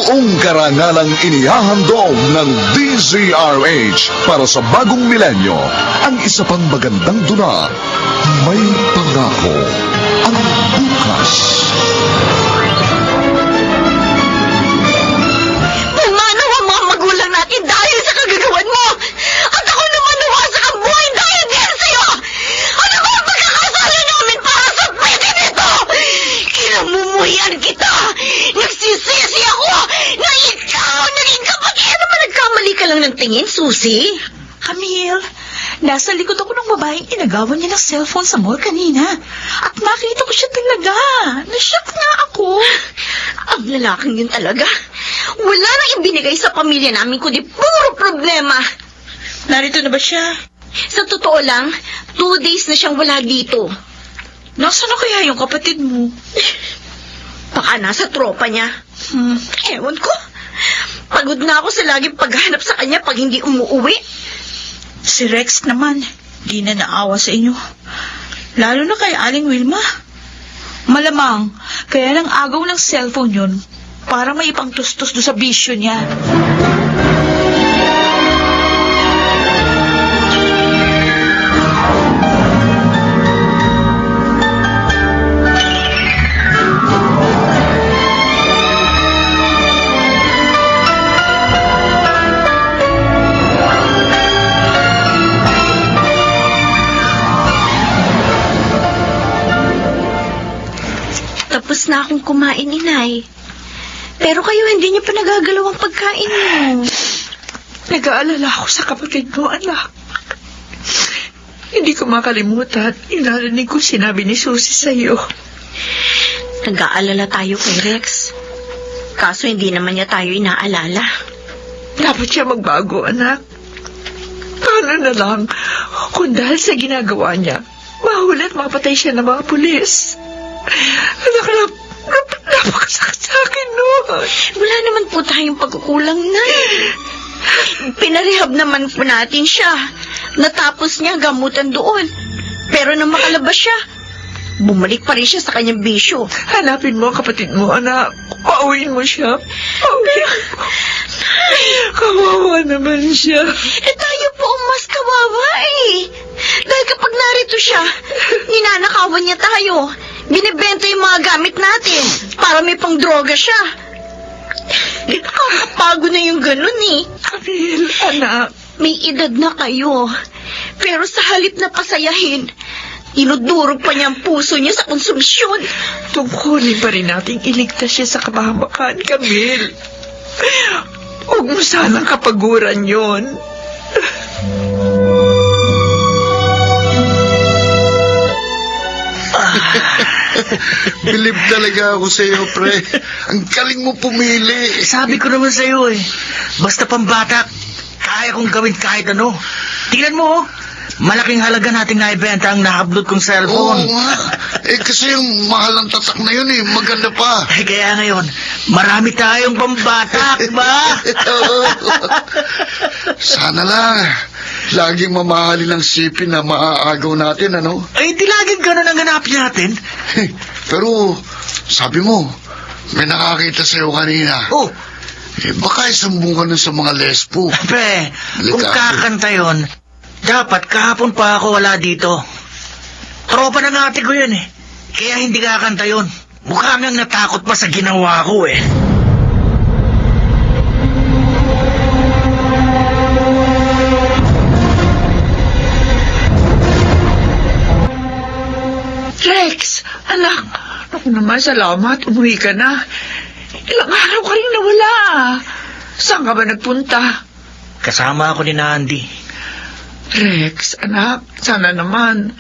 Buong karangalang inihahandog ng DZRH para sa bagong milenyo. Ang isa pang magandang dula, may pangako ang bukas. Pumanaw ang mga magulang natin dahil sa kagagawan mo! At ako naman nawasak ang buhay dahil din sa'yo! Ano ba ang pagkakasala namin para sa pwede nito? Kinamumuhian kita! Nagsisisi ako na ikaw naging kapatid! Ano ba nagkamali ka lang ng tingin, Susie? Camille, nasa likod ako ng babaeng inagawan niya ng cellphone sa mall kanina. At nakita ko siya talaga. Nashock nga ako. Ang lalaking yun talaga. Wala nang ibinigay sa pamilya namin kundi puro problema. Narito na ba siya? Sa totoo lang, 2 days na siyang wala dito. Nasaan na kaya yung kapatid mo? Baka nasa tropa niya. Ewan ko. Pagod na ako sa laging paghanap sa kanya pag hindi umuuwi. Si Rex naman, di na naawa sa inyo. Lalo na kay Aling Wilma. Malamang, kaya lang agaw ng cellphone yun para may ipangtustos do sa bisyo niya. Tapos na akong kumain, Inay. Pero kayo hindi niyo pa nagagalaw ang pagkain mo. Nag-aalala ako sa kapatid mo, anak. Hindi ko makalimutan. Inarinig ko sinabi ni Susie sa'yo. Nag-aalala tayo kay Rex. Kaso hindi naman niya tayo inaalala. Dapat siya magbago, anak. Paano na lang kung dahil sa ginagawa niya, mahuli at mapatay siya ng mga pulis? Anak, napakasakit sa akin noon. Wala naman po tayong pagkukulang na. Pinarehab naman po natin siya. Natapos niya gamutan doon. Pero nang makalabas siya, bumalik pa rin siya sa kanyang bisyo. Hanapin mo ang kapatid mo, anak. Pauwiin mo siya. Pauwiin mo. Kawawa naman siya. Tayo po ang mas kawawa eh. Dahil kapag narito siya, ninanakawan niya tayo. Binibenta yung mga gamit natin para may pang droga siya. Nakakapagod na yung ganun eh. Camille, anak. May edad na kayo. Pero sa halip na pasayahin, inudurog pa niya ang puso niya sa konsumisyon. Tungkulin pa rin nating iligtas siya sa kapahamakan, Camille. Huwag mo sanang kapaguran yon. Bilib talaga ako sa iyo, pre. Ang galing mo pumili. Sabi ko naman sa'yo eh, basta pambata, kaya kong gawin kahit ano. Tingnan mo, malaking halaga nating naibenta ang nakablot kong Oo cellphone. nga. Kasi yung mahal ang tatak na yun eh. Maganda pa. Kaya ngayon, marami tayong pambata, ba? Sana lang. Laging mamahalin ang sipin na maaagaw natin, ano? Ay, di laging ganun ang hanapin natin. Pero, sabi mo, may nakakita sa'yo kanina. Oh, Baka isambungan nun sa mga lesbo. pre, kung Delikado. kakanta yon, dapat kahapon pa ako wala dito. Tropa ng ate ko yun eh. Kaya hindi kakanta yun. Mukha ngang natakot pa sa ginawa ko eh. Rex, anak. Naku naman, salamat. Umuwi ka na. Ilang araw ka rin nawala. Saan ka ba nagpunta? Kasama ako ni Nandi. Rex, anak, sana naman.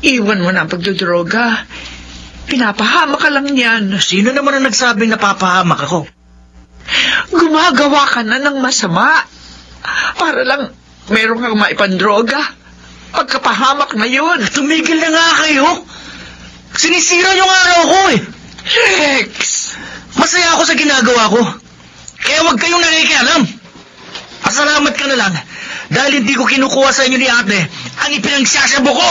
Iwan mo na ang pagdodroga. Pinapahama ka lang yan. Sino naman ang nagsabing napapahamak ako? Gumagawa ka na ng masama. Para lang meron kang maipandroga. Pagkapahamak na yun. Tumigil na nga kayo. Sinisira yung araw ko eh. Rex! Masaya ako sa ginagawa ko. Kaya huwag kayong nakikialam. Pasalamat ka na lang dahil hindi ko kinukuha sa inyo ni ate ang ipinagsasabo ko.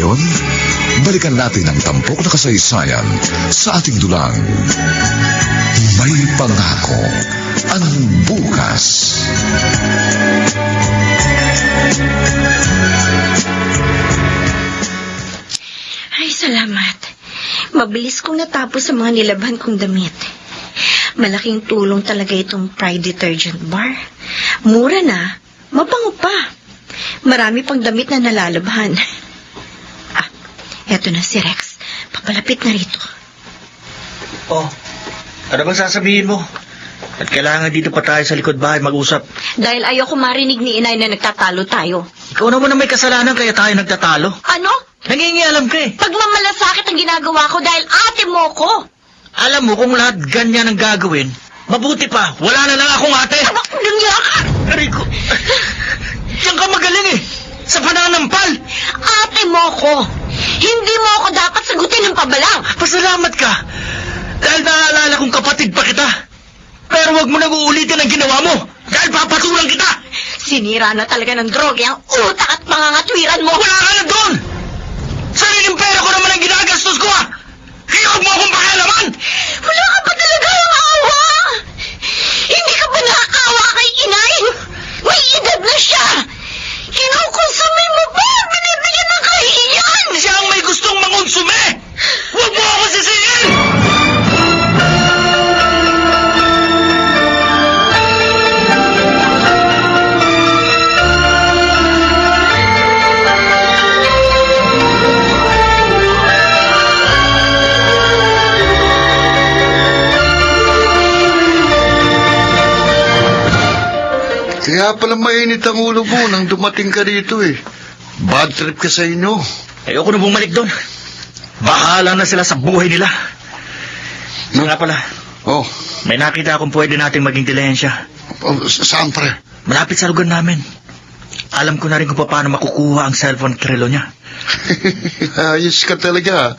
Ngayon, balikan natin ang tampok na kasaysayan sa ating dulang. May pangako ang bukas. Ay, salamat. Mabilis kong natapos sa mga nilabhan kong damit. Malaking tulong talaga itong Pride Detergent Bar. Mura na, mabango pa. Marami pang damit na nalalabhan. Ah, eto na si Rex. Papalapit na rito. Oh, ano bang sasabihin mo? At kailangan dito pa tayo sa likod bahay mag-usap. Dahil ayoko marinig ni inay na nagtatalo tayo. Ikaw naman ang may kasalanan kaya tayo nagtatalo. Ano? Nangingialam ka eh. Pagmamalasakit ang ginagawa ko dahil ate mo ko. Alam mo kung lahat ganyan ang gagawin, mabuti pa, wala na lang akong ate. Ano? Nangyari ka? Aray ko. Diyan ka magaling eh. Sa pananampal. Ate mo ko. Hindi mo ako dapat sagutin ng pabalang. Pasalamat ka. Dahil naaalala kong kapatid pa kita. Pero wag mo nang uulitin ang ginawa mo. Dahil papatulang kita. Sinira na talaga ng droge ang utak at pangangatwiran mo. Wala ka na doon. Sariling pera ko naman ang ginagastos ko ah. Kaya huwag mo akong pakialaman. Wala ka pa talaga ng awa. Hindi ka ba naaawa kay inay? May edad na siya. Kinukonsumi mo ba? Binibigyan ng kahiyan. Siya ang may gustong mangonsume. Huwag mo ako sisihin. Kaya pala mainit ang ulo mo nang dumating ka dito eh. Bad trip ka sa inyo. Ayoko na bumalik doon. Bahala na sila sa buhay nila. Nga pala, Oh, may nakita akong pwede nating maging dilensya. saan pre? Malapit sa lugar namin. Alam ko na rin kung paano makukuha ang cellphone at relo niya. Ayos ka talaga.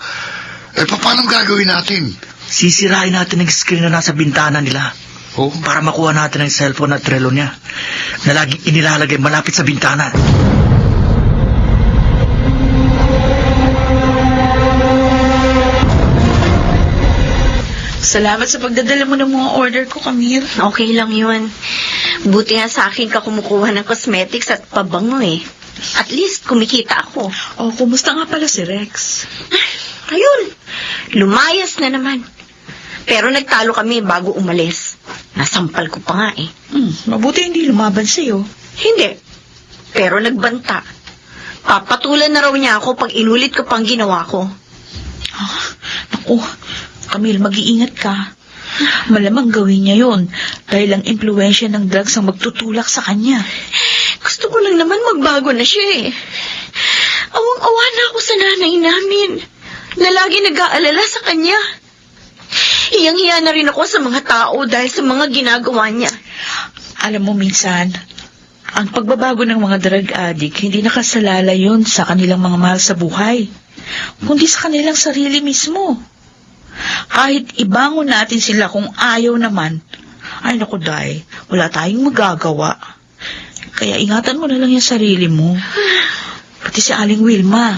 Eh, paano gagawin natin? Sisirain natin ang screen na nasa bintana nila. Oh, Para makuha natin ang cellphone at relo niya na laging inilalagay malapit sa bintana. Salamat sa pagdadala mo ng mga order ko, Camille. Okay lang yun. Buti nga sa akin ka kumukuha ng cosmetics at pabango eh. At least kumikita ako. Oh, kumusta nga pala si Rex? Ayun, lumayas na naman. Pero nagtalo kami bago umalis. Nasampal ko pa nga eh. Mabuti hindi lumaban sa'yo. Hindi. Pero nagbanta. Papatulan na raw niya ako pag inulit ko pang ginawa ko. Naku, Camille, mag-iingat ka. Malamang gawin niya yun dahil ang impluensya ng drugs ang magtutulak sa kanya. Gusto ko lang naman magbago na siya eh. Awang-awa na ako sa nanay namin na lagi nag-aalala sa kanya. Hiyang-hiya na rin ako sa mga tao dahil sa mga ginagawa niya. Alam mo minsan, ang pagbabago ng mga drug addict, hindi nakasalala yun sa kanilang mga mahal sa buhay, kundi sa kanilang sarili mismo. Kahit ibangon natin sila kung ayaw naman, ay naku Day, wala tayong magagawa. Kaya ingatan mo na lang yung sarili mo. Pati si Aling Wilma.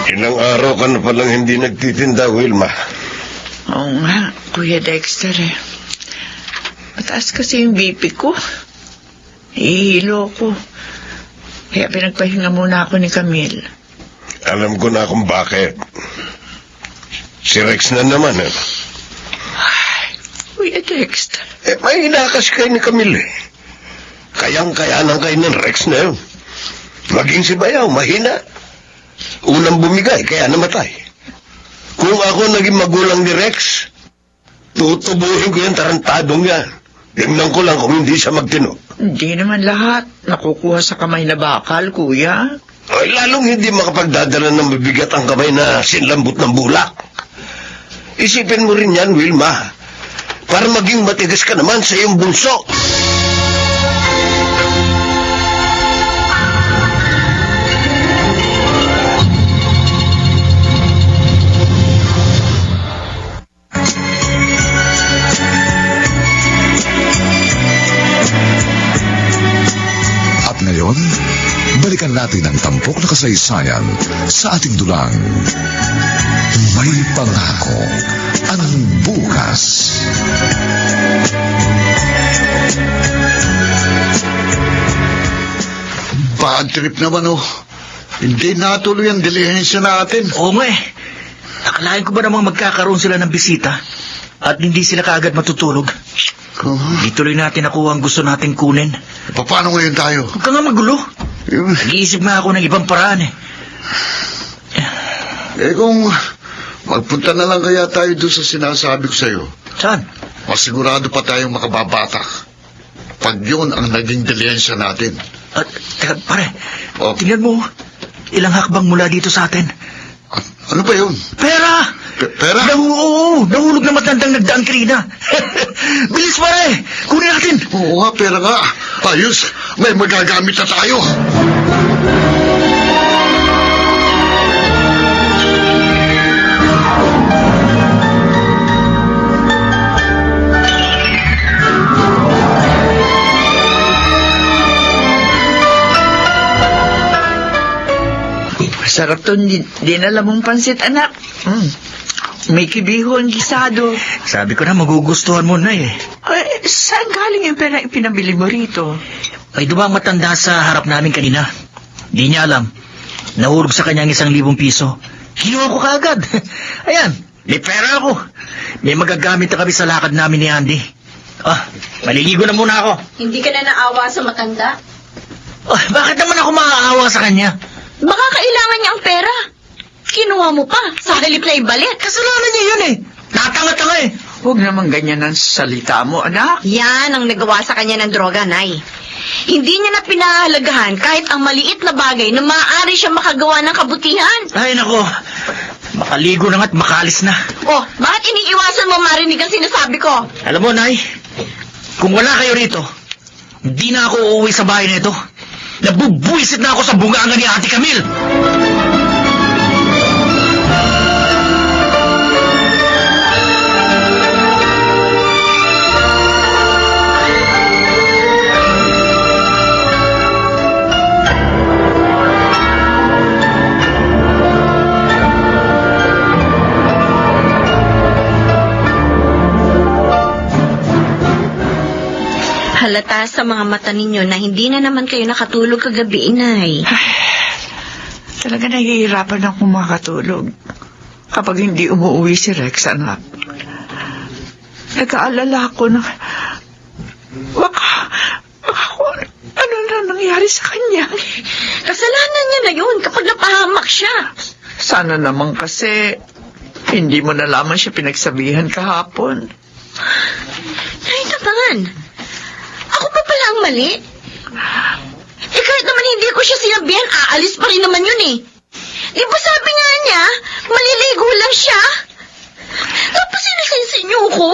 Ilang araw ka na palang hindi nagtitinda, Wilma. Oo nga, Kuya Dexter eh. Mataas kasi yung BP ko. Ihilo ko. Kaya pinagpahinga muna ako ni Camille. Alam ko na kung bakit. Si Rex na naman, eh. Kuya Dexter. May inakas kayo ni Camille, eh. Kayang-kayanan kayo ng Rex na yun. Maging si Bayaw, mahina. Unang bumigay, kaya namatay. Kung ako naging magulang ni Rex, tutubuhin ko yung tarantadong yan. Tingnan ko lang kung hindi siya magtino. Hindi naman lahat nakukuha sa kamay na bakal, Kuya. Ay, lalong hindi makapagdadala ng mabigat ang kamay na sinlambot ng bulak. Isipin mo rin yan, Wilma. Para maging matigas ka naman sa iyong bunso. kasaysayan sa ating dulang. May pangako ang bukas. Bad trip naman, oh. Hindi natuloy ang dilihensya natin. Oo nga eh. Akalain ko ba namang magkakaroon sila ng bisita at hindi sila kaagad matutulog? Di tuloy natin nakuha ang gusto nating kunin. Paano ngayon tayo? Huwag ka nga magulo. Nag-iisip nga ako ng ibang paraan eh. Kung magpunta na lang kaya tayo doon sa sinasabi ko sa'yo, Saan? masigurado pa tayong makababatak. Pag yun ang naging dilihensya natin. At, teka, pare, Oh. tingnan mo, ilang hakbang mula dito sa atin. Ano ba yun? Pera! Pera? Oo, nahulog na matandang nagdaan kanina. Bilis pare, kunin natin. Oo nga, pera nga. Ayos, may magagamit na tayo. Sarap to, dinala mong pansit, anak. May kibihon, gisado. Sabi ko na magugustuhan mo na eh. Ay, saan galing yung pera ipinabili mo rito? May dumang matanda sa harap namin kanina. Di niya alam. Nahulog sa kanyang 1,000 piso. Kinuha ko kaagad. Ayan, may pera ako. May magagamit na kami sa lakad namin ni Andy. Maliligo na muna ako. Hindi ka na naawa sa matanda? Bakit naman ako maaawa sa kanya? Baka kailangan niya ang pera. Kinuha mo pa, sa halip na ibalik. Kasalanan niya yun eh. Natanga-tanga eh. Huwag naman ganyan ang salita mo, anak. Yan ang nagawa sa kanya ng droga, Nay. Hindi niya na pinahalagahan kahit ang maliit na bagay na maaari siya makagawa ng kabutihan. Ay nako, makaligo na nga't makalis na. Oh, bakit iniiwasan mo marinig ang sinasabi ko? Alam mo, Nay, kung wala kayo rito, hindi na ako uuwi sa bahay nito. Nabubuisit na ako sa bungangan ni Ate Camille. Halata sa mga mata ninyo na hindi na naman kayo nakatulog kagabi, Inay. Talaga nahihirapan akong makatulog kapag hindi umuwi si Rex, anak. Nag-aalala ako na baka ano na nangyari sa kanya. Kasalanan niya na yun kapag napahamak siya. Sana naman kasi hindi mo nalaman siya pinagsabihan kahapon. Ay, naman. Ako pa pala ang mali. Kahit naman hindi ko siya sinabihan, aalis pa rin naman yun eh. Di ba sabi nga niya, maliligo lang siya? Tapos sinisisi niyo ko?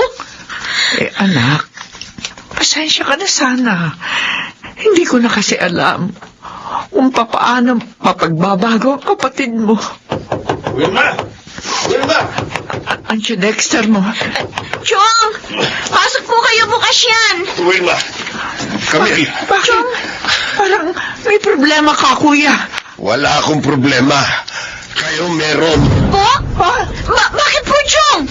Anak, pasensya ka na sana. Hindi ko na kasi alam kung papaano mapagbabago ang kapatid mo. Wilma! Wilma! Ang Dexter mo. Chong! Pasok po kayo bukas yan! Wilma! Camille! Bakit? Parang may problema ka, kuya. Wala akong problema. Kayo meron. Po? Bakit po, Chong?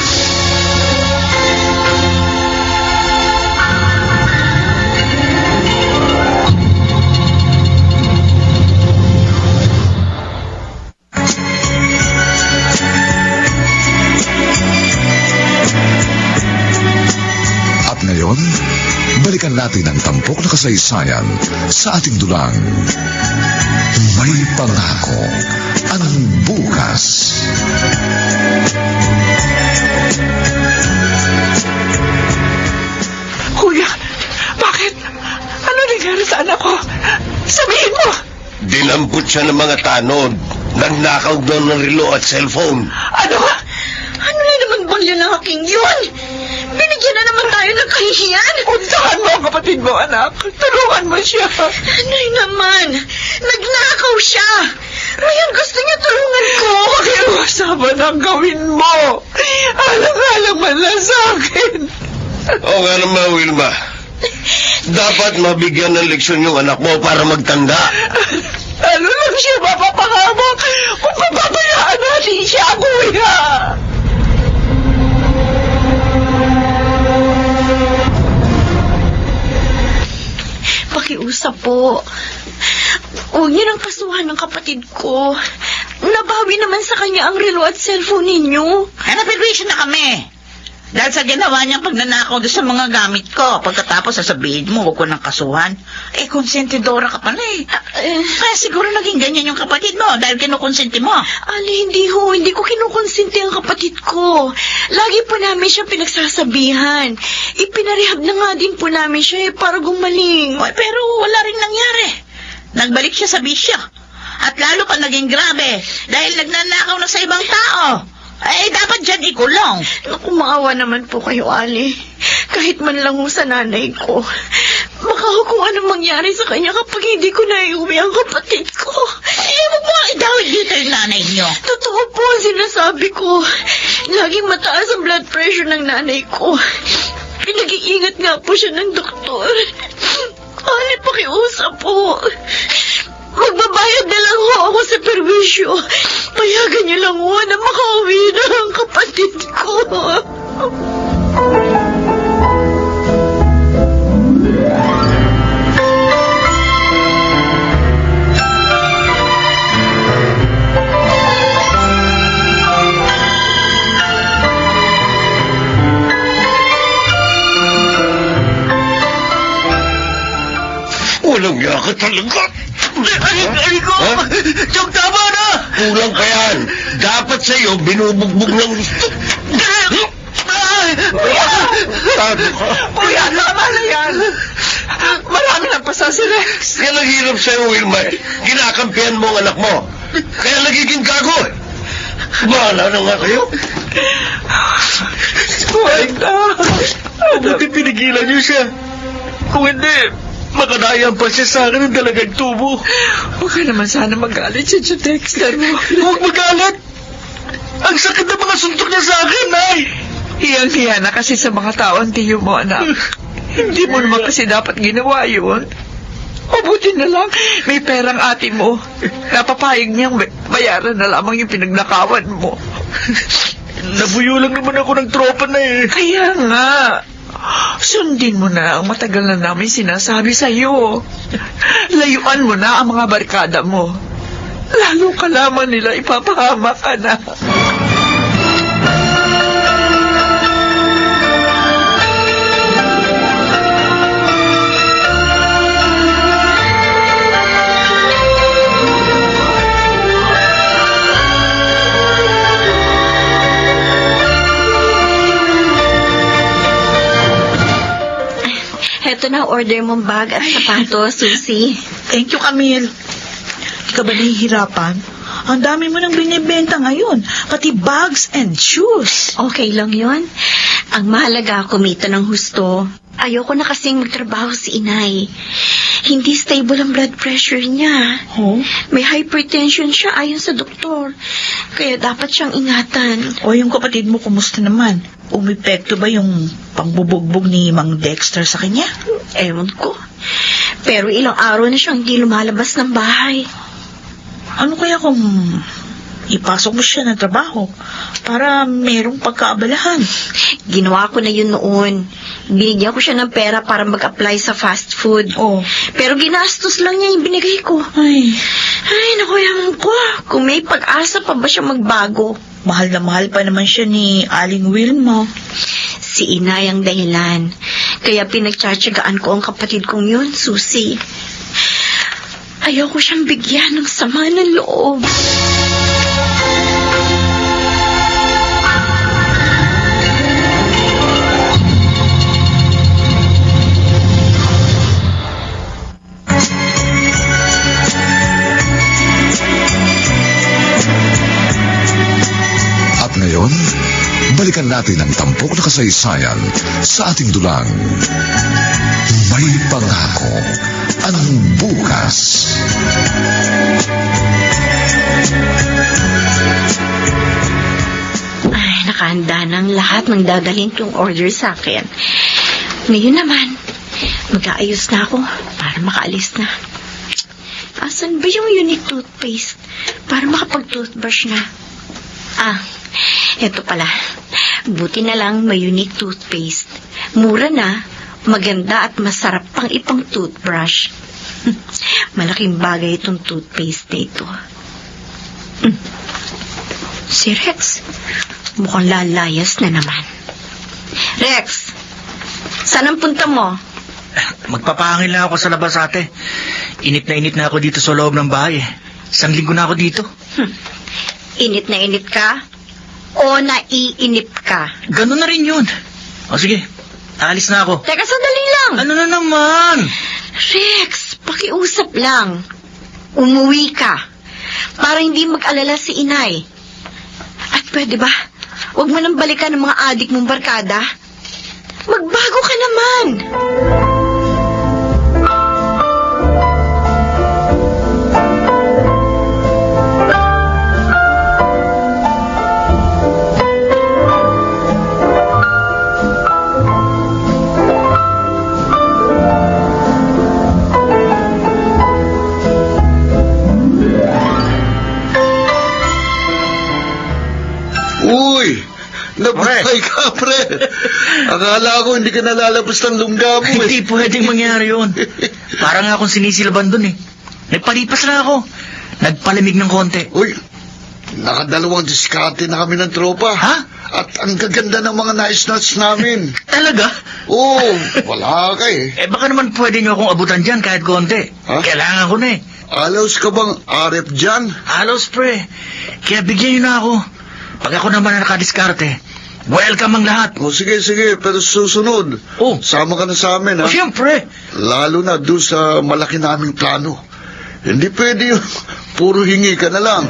At ngayon, balikan natin ang tampok na kasaysayan sa ating dulang. May pangako ang bukas. Kuya, bakit? Ano nangyari sa anak ko? Sabihin mo! Dinampot siya ng mga tanod. Nagnakaw daw ng relo at cellphone. Ano? Ano na naman bang lalaking yun? Binigyan na naman tayo ng kahihiyan. Puntahan mo ang kapatid mo, anak. Tulungan mo siya. Ano'y naman? Nagnakaw siya. Ngayon gusto niya tulungan ko. Pakiusapan ang gawin mo. Alang-alang man lang sa akin. Oo nga naman, Wilma. Dapat mabigyan ng leksyon yung anak mo para magtanda. Ano na lang siya mapapahamak kung papabayaan natin siya, kuya. Pakiusap po. Huwag niyo nang kasuhan ng kapatid ko. Nabawi naman sa kanya ang relo at cellphone ninyo. Naperwisyo na kami. Dahil sa ginawa niyang pagnanakaw doon sa mga gamit ko. Pagkatapos sasabihin mo, huwag ko nang kasuhan. Konsentidora ka pala eh. Kaya siguro naging ganyan yung kapatid mo dahil kinukonsenti mo. Ali, hindi ko kinukonsinti ang kapatid ko. Lagi po namin siya pinagsasabihan. Ipinarehab na nga din po namin siya para gumaling. Pero wala rin nangyari. Nagbalik siya sa bisyo. At lalo pa naging grabe dahil nagnanakaw na sa ibang tao. Dapat dyan ikulong. Naku, maawa naman po kayo, Ali. Kahit man lang ho sa nanay ko. Baka ho kung anong mangyari sa kanya kapag hindi ko naiuwi ang kapatid ko. Huwag mo idawit dito yung nanay niyo. Totoo po ang sinasabi ko. Laging mataas ang blood pressure ng nanay ko. Pinag-iingat nga po siya ng doktor. Ali, pakiusap po. Magbabayad na lang ho ako sa perwisyo. Payagan niyo lang ho na makauwi na ang kapatid ko. Walang yaka talaga. Ay ko! Ha? Chong, tama na! Kulang pa yan. Dapat sa'yo, binubugbog ng gusto. Tado ka. Kuya, tama na yan. Marami nang pasa si Rex. Kaya naghirap sa'yo, Wilma. Kinakampihan mo ang anak mo. Kaya nagiging gago eh. Bahala na nga kayo. Huwag na. Mabuti pinigilan niyo siya. Kung hindi, makadayan pa siya sa akin ng dalagang tubo. Huwag ka naman sana magalit siya sa Dexter mo. Huwag magalit! Ang sakit ng mga suntok niya sa akin, Nay! Hiyang-hiya na kasi sa mga tao ang tiyo mo, anak. Hindi mo naman kasi dapat ginawa yun. Mabuti na lang, may perang ate mo. Napapayag niyang bayaran na lamang yung pinagnakawan mo. Nabuyo lang naman ako ng tropa na eh. Kaya nga, sundin mo na ang matagal na namin sinasabi sa'yo. Layuan mo na ang mga barkada mo. Lalo ka lamang nila ipapahamak ka na. Heto na, order mong bag at sapatos, Susie. Thank you, Camille. Di ka ba nahihirapan? Ang dami mo nang binibenta ngayon. Pati bags and shoes. Okay lang yon. Ang mahalaga, kumita ng husto. Ayoko na kasing magtrabaho si inay. Hindi stable ang blood pressure niya. Oh? May hypertension siya ayon sa doktor. Kaya dapat siyang ingatan. O yung kapatid mo, kumusta naman? Umepekto ba yung pangbubugbog ni Mang Dexter sa kanya? Ewan ko. Pero ilang araw na siyang hindi lumalabas ng bahay. Ano kaya kung ipasok mo siya ng trabaho para merong pagkaabalahan? Ginawa ko na yun noon. Binigyan ko siya ng pera para mag-apply sa fast food. Oh. Pero ginastos lang niya yung binigay ko. Ay, Naku, yaman ko. Kung may pag-asa pa ba siya magbago? mahal na mahal pa naman siya ni Aling Wilma. Si inay ang dahilan. Kaya pinagtsatsagaan ko ang kapatid kong yun, Susie. Ayaw ko siyang bigyan ng sama ng loob. At ngayon, balikan natin ang tampok na kasaysayan sa ating dulang. May pangako ang bukas. Ay, nakahanda ng lahat ng dadalhin kong order sa akin. Ngayon naman, mag-aayos na ako para makaalis na. Asan ba yung unique toothpaste para makapag-toothbrush na? Eto pala. Buti na lang may unique toothpaste. Mura na, maganda at masarap pang ipang toothbrush. Malaking bagay itong toothpaste na ito. Si Rex, mukhang lalayas na naman. Rex, saan ang punta mo? Magpapahangin lang ako sa labas, ate. Init na ako dito sa loob ng bahay. 1 linggo na ako dito. Init na init ka? O naiinip ka? Ganun na rin yun. O sige, aalis na ako. Teka, sandali lang. Ano na naman? Rex, pakiusap lang. Umuwi ka. Para hindi mag-alala si inay. At pwede ba, huwag mo nang balikan ng mga adik mong barkada? Magbago ka naman. Uy! Nabuhay ka, pre! Akala ko hindi ka nalalabas ng lungga mo, Hindi pwedeng mangyari yun. Parang akong sinisilaban dun eh. Nagpalipas na ako. Nagpalamig ng konti. Uy! Nakadalawang diskarte na kami ng tropa. Ha? At ang gaganda ng mga nice-nuts namin. Talaga? Oo, wala ka eh. Baka naman pwede nyo akong abutan dyan kahit konti. Ha? Kailangan ko na eh. Alaws ka bang arep dyan? Halos pre. Kaya bigyan nyo na ako. Pag ako naman na nakadiskarte, welcome ang lahat. O sige, pero susunod. Oh. Sama ka na sa amin, ha? O siyempre. Lalo na doon sa malaki naming plano. Hindi pwede yun. Puro hingi ka na lang.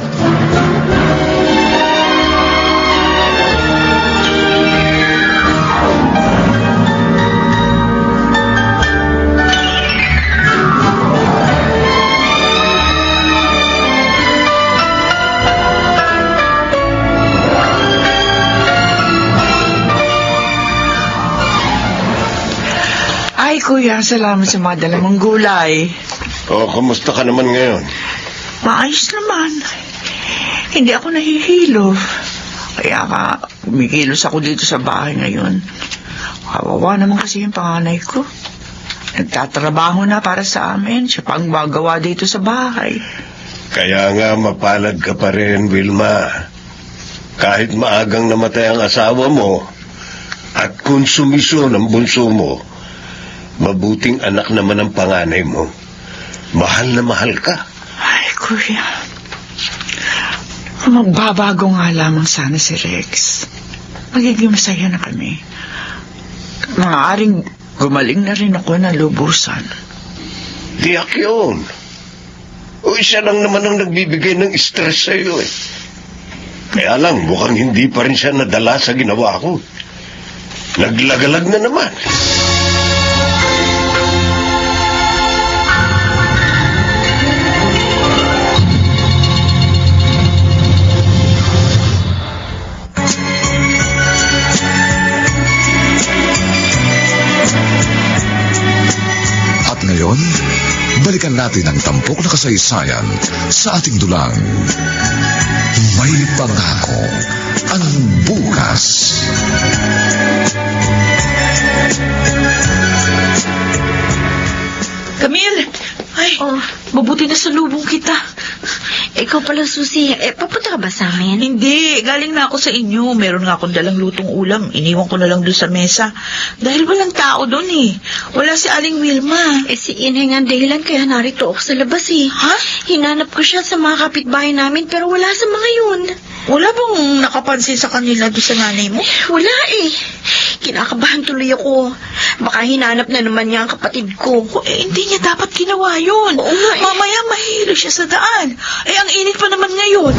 Ay, kuya, salamat sa mga dala mong gulay. Kamusta ka naman ngayon? Maayos naman. Hindi ako nahihilo. Kaya ka, kumikilos ako dito sa bahay ngayon. Kawawa naman kasi yung panganay ko. Nagtatrabaho na para sa amin. Siya pang magawa dito sa bahay. Kaya nga mapalad ka pa rin, Wilma. Kahit maagang namatay ang asawa mo at konsumisyon ang bunso mo, mabuting anak naman ang panganay mo. Mahal na mahal ka. Ay, kuya. Magbabago nga lamang sana si Rex. Magiging masaya na kami. Maaaring gumaling na rin ako na lubusan. Tiyak yun. O isa lang naman ang nagbibigay ng stress sa iyo eh. Kaya lang, mukhang hindi pa rin siya nadala sa ginawa ko. Naglagalag na naman. Ngayon, balikan natin ang tampok na kasaysayan sa ating dulang. May pangako ang bukas. Camille! Ay, Oh. mabuti na sa lubong kita. Ikaw pala, Susie. Papunta ka ba sa amin? Hindi, galing na ako sa inyo. Meron nga akong dalang lutong ulam. Iniwan ko na lang doon sa mesa. Dahil walang tao doon eh. Wala si Aling Wilma. Si Inay nga ang dahilan kaya narito ako sa labas eh. Ha? Hinanap ko siya sa mga kapitbahay namin pero wala sa mga yun. Wala bang nakapansin sa kanila doon sa nanay mo? Wala eh. Kinakabahan tuloy ako. Baka hinanap na naman niya ang kapatid ko. Hindi niya dapat ginawa yun. Oo nga eh. Mamaya mahilo siya sa daan. Ang init pa naman ngayon.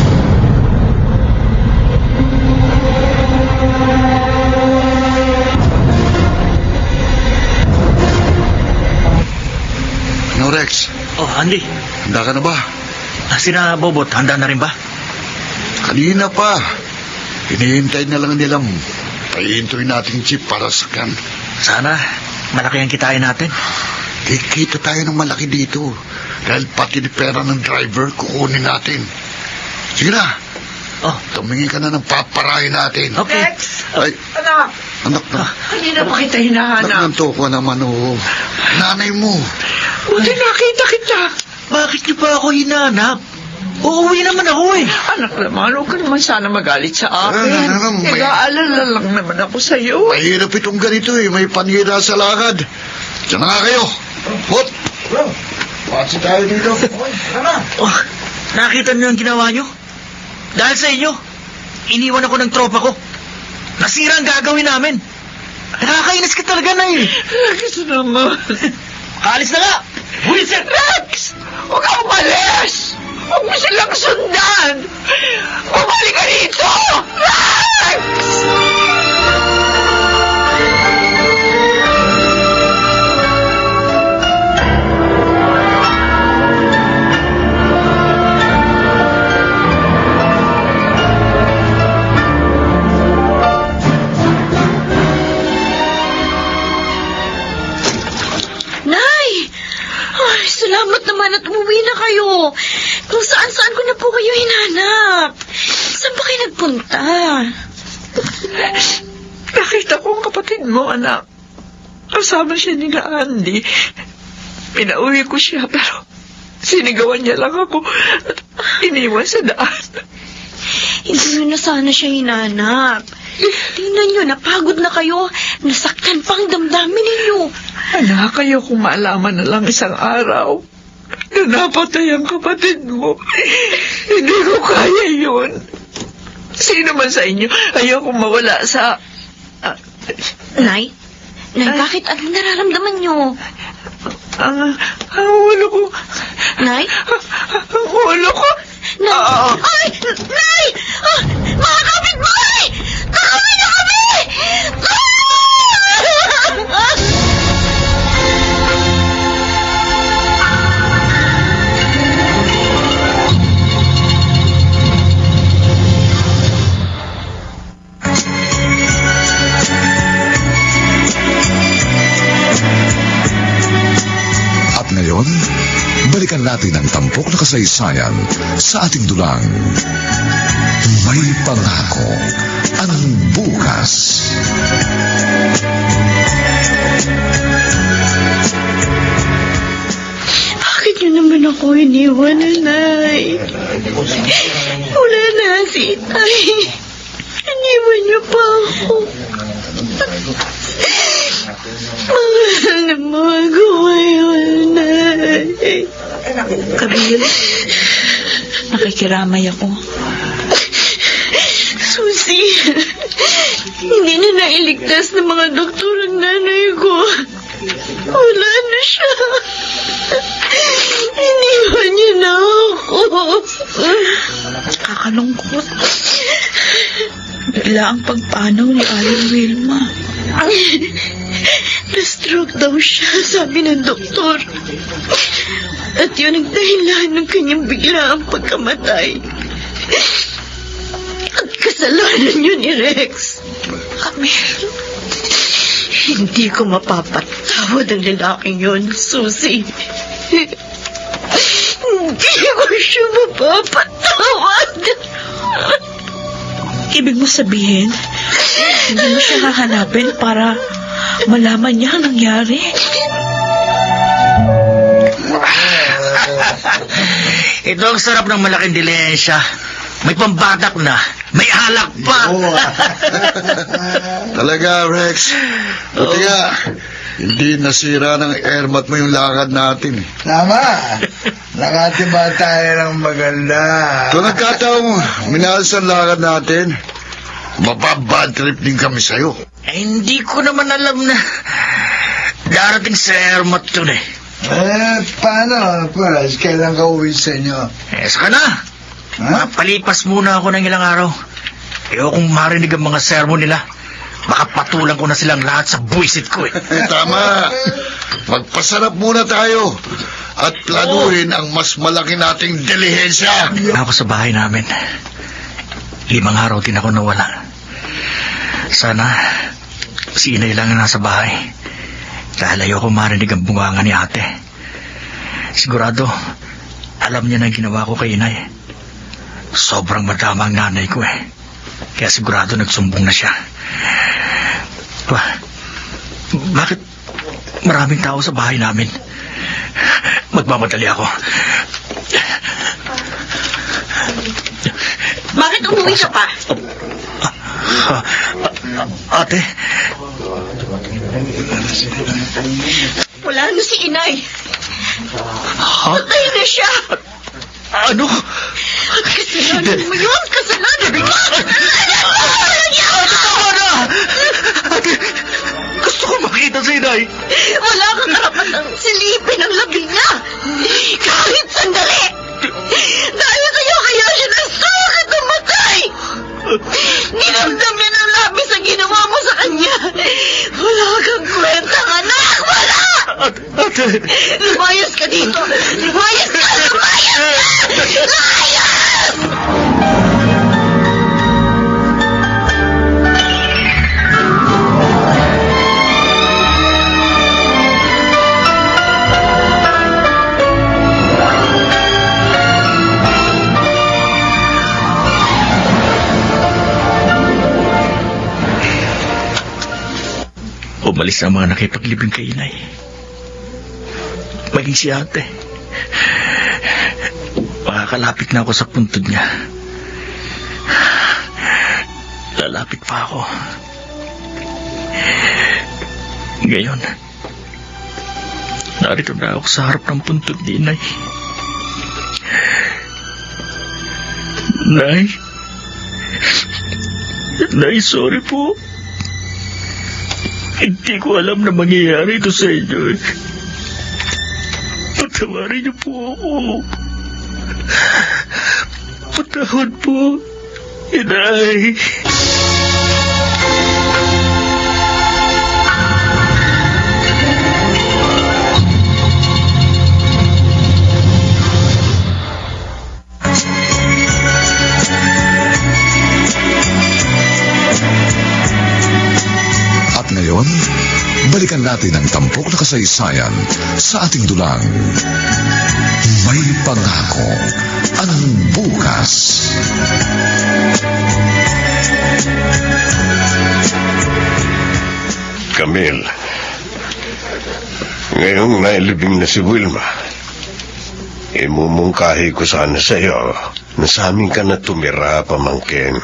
Ano, Rex? Oh, Andy. Handa ka na ba? Sina Bobot, handa na rin ba? Kanina pa. Hinihintay na lang nilang pahintuin nating jeep para sakyan. Sana malaki ang kitain natin. Kikita tayo ng malaki dito. Dahil pati di pera ng driver, kukunin natin. Sige na. Oh. Tumingin ka na ng paparahin natin. Okay. Rex! Ay, Anak! anak na. Kanina pa kita hinahanap. Nagnanto ko naman, oh. Nanay mo. Buti nakita kita. Bakit niyo pa ako hinanap? Uuwi naman ako eh. Anak naman, huwag ka naman sana magalit sa akin. may- Nag-aalala lang naman ako sa'yo. Mahirap itong ganito eh. May panira sa lakad. Diyan na nga kayo. Hot! Patsi tayo dito. Oh, nakita niyo ang ginawa niyo? Dahil sa inyo, iniwan ako ng tropa ko. Nasira ang gagawin namin. Nakakainis ka talaga na eh. Rex naman. Alis na nga! Bulisit! Rex! Huwag ka umalis! Huwag mo silang sundan! Bumalik ka dito! Rex! Nay! Ay, salamat naman at umuwi na kayo. Kung saan-saan ko na po kayo hinanap. Saan ba kayo nagpunta? Nakita ko ang kapatid mo, anak. Kasama siya ni Andy. Pinauwi ko siya, pero sinigawan niya lang ako at iniwan sa daan. Hindi nyo na sana siya hinanap. Tingnan nyo, napagod na kayo. Nasaktan pang damdamin ninyo. Anak, kayo kung maalaman na lang isang araw na napatay ang kapatid mo. Hindi ko kaya yun. Sino man sa inyo, ayoko mawala sa... Nay? Nay, bakit? Anong nararamdaman nyo? Ang ulo ko... Nay? Ang ulo ko... Nay! Ay! Nay! Ah, mga kapitbahay! Tulungan niyo kami! At ngayon, balikan natin ang tampok na kasaysayan sa ating dulang. May pangako ang bukas. Bakit nyo naman ako iniwan, Nay? Wala na si Itay. Iniwan niyo pa ako. Mahal na mahal ko ngayon, Nay. Kabil, nakikiramay ako. Susi, hindi na nailigtas ng mga doktor ang nanay ko. Wala na siya. Iniwan niya na ako. Kakalungkot. Bigla ang pagpanaw ni Aling Wilma. Na-stroke daw siya, sabi ng doktor. At yun ang dahilan ng kanyang biglaang pagkamatay. At kasalanan yun ni Rex. Camille, Hindi ko mapapatawad ang lalaking yun, Susie. Hindi ko siya mapapatawad. ibig mo sabihin, hindi mo siya hahanapin para malaman niya ang nangyari? Ito ang sarap ng malaking dilensya. May pambatak na. May alak pa. Talaga, Rex. Buti nga, hindi nasira ng airmat mo yung lakad natin. Tama. Nakatiba tayo ng maganda. Kung nagkataong minalas ang lakad natin, mapabad trip din kami sa'yo. Eh, hindi ko naman alam na darating sa airmat yun eh. Paano, Pras? Kailan ka uwi sa inyo? Eh, saka na. Ha? Mapalipas muna ako ng ilang araw. Ayokong marinig ang mga sermon nila. Baka patulang ko na silang lahat sa buwisit ko eh. Tama. Magpasarap muna tayo at planuhin ang mas malaki nating dilihensya. Ako sa bahay namin. 5 araw din ako nawala. Sana si Inay lang ang nasa bahay. Dahil ayoko marinig ang bunganga ni ate. Sigurado, alam niya na ang ginawa ko kay inay. Sobrang madama ang nanay ko eh. Kaya sigurado nagsumbong na siya. Bakit maraming tao sa bahay namin? Magmamadali ako. Bakit umuwi ka pa? Ate, Wala na si inay. ha? Patay na siya. Ano? Kasalanan mo yun. Kasalanan mo. Tama na! Ate, gusto ko makita si inay. Wala kang karapatang silipin ang labi niya. Kahit sandali. Dahil sa'yo kaya siya nasakit umatay. Dinamdam niya ng labis ang ginawa mo sa kanya. Wala kang kwentang anak. Wala! Ate! Lumayas ka dito. Lumayas ka! Lumayas ka! Lumayas! Umalis na ang mga nakipaglibing kay inay. Maging si ate. Makakalapit na ako sa puntod niya. Lalapit pa ako. Ngayon, narito na ako sa harap ng puntod ni inay. Nay? Nay, sorry po. Hindi ko alam na mangyayari ito sa inyo. Patawarin niyo po ako. Patawad po, inay. At ngayon, balikan natin ang tampok na kasaysayan sa ating dulang. May pangako ang bukas. Camille, ngayong nailibing na si Wilma, imumungkahi ko sana sa iyo na sa amin ka na tumira, pamangkin.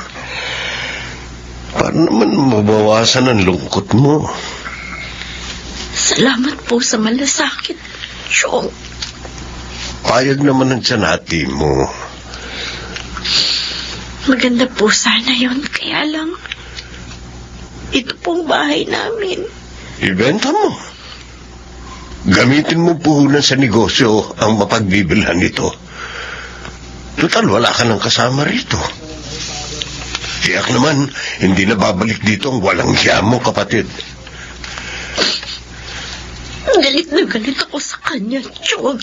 Para naman mabawasan ang lungkot mo. Salamat po sa malasakit, Chong. Payag naman ang tsanati mo. Maganda po sana yon, kaya lang ito pong bahay namin. Ibenta mo. Gamitin mo puhunan sa negosyo ang mapagbibilhan nito. Total, wala ka ng kasama rito. Tiyak naman, hindi na babalik dito ang walang hiya mo, kapatid. Galit na galit ako sa kanya, Chong.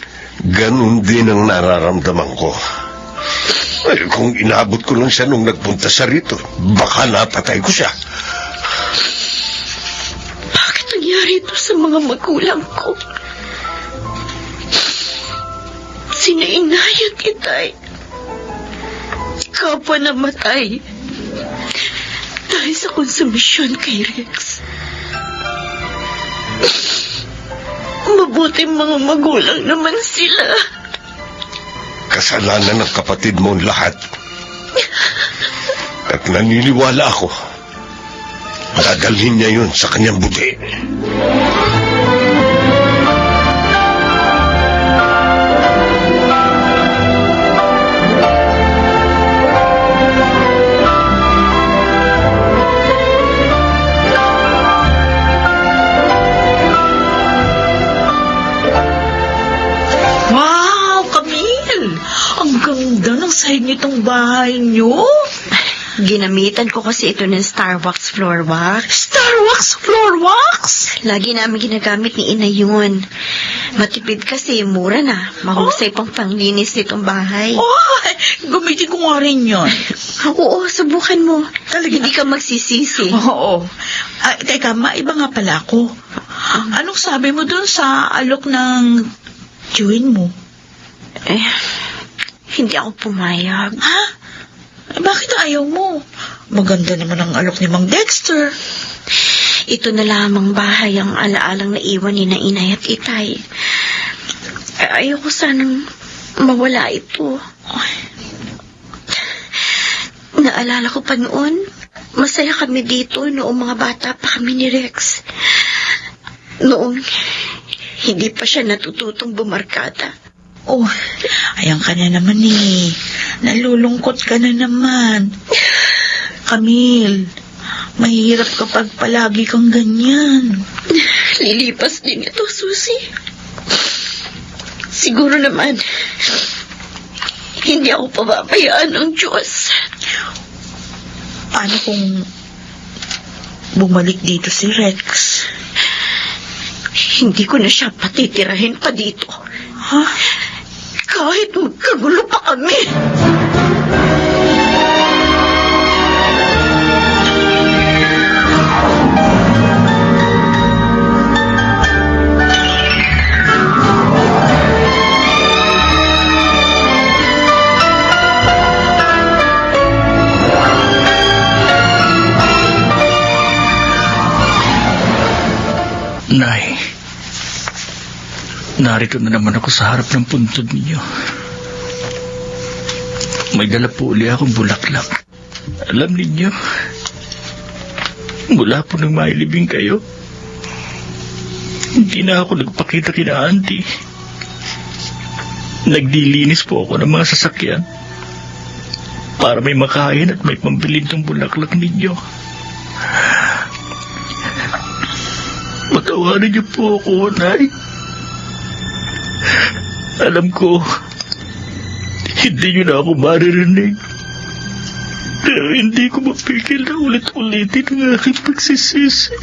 Ganun din ang nararamdaman ko. Eh, kung inabot ko lang siya nung nagpunta sa rito, baka napatay ko siya. Bakit nangyari ito sa mga magulang ko? Sina inay at itay. Kapwa namatay. Dahil sa konsumisyon kay Rex. Mabuting mga magulang naman sila. Kasalanan ng kapatid mo ang lahat. At naniniwala ako, dadalhin niya yun sa kanyang buti. Sahig nitong bahay niyo? Ginamitan ko kasi ito ng Starwax floor wax. Starwax floor wax? Lagi namin ginagamit ni Ina yun. Matipid kasi, mura na. Mahusay pang panglinis nitong bahay. Oh, gamitin ko nga rin yun. Oo, subukan mo. Talaga? Hindi ka magsisisi. Oo. Teka, maiba nga pala ako. Anong sabi mo dun sa alok ng tiyuhin mo. Hindi ako pumayag. Ha? Bakit ayaw mo? Maganda naman ang alok ni Mang Dexter. Ito na lamang bahay ang alaalang naiwan ni na inay at itay. Ayoko sanang mawala ito. Naalala ko pa noon, masaya kami dito noong mga bata pa kami ni Rex. Noong hindi pa siya natututong bumarkada. Oh, ayan ka na naman eh. Nalulungkot ka na naman. Camille, mahirap kapag palagi kang ganyan. Lilipas din ito, Susie. Siguro naman, hindi ako pababayaan ng Diyos. Paano kung bumalik dito si Rex? Hindi ko na siya patitirahin pa dito. Ha? Kahit magkagulo pa kami. Nay, narito na naman ako sa harap ng puntod ninyo. May dala po uli akong bulaklak. Alam ninyo, mula po nang mailibing kayo, hindi na ako nagpakita kina auntie. Nagdilinis po ako ng mga sasakyan para may makain at may pambilin ng bulaklak ninyo. Patawarin niyo po ako, Nay. Alam ko, hindi niyo na ako maririnig. Pero hindi ko mapigil na ulit-ulitin ang aking pagsisisi.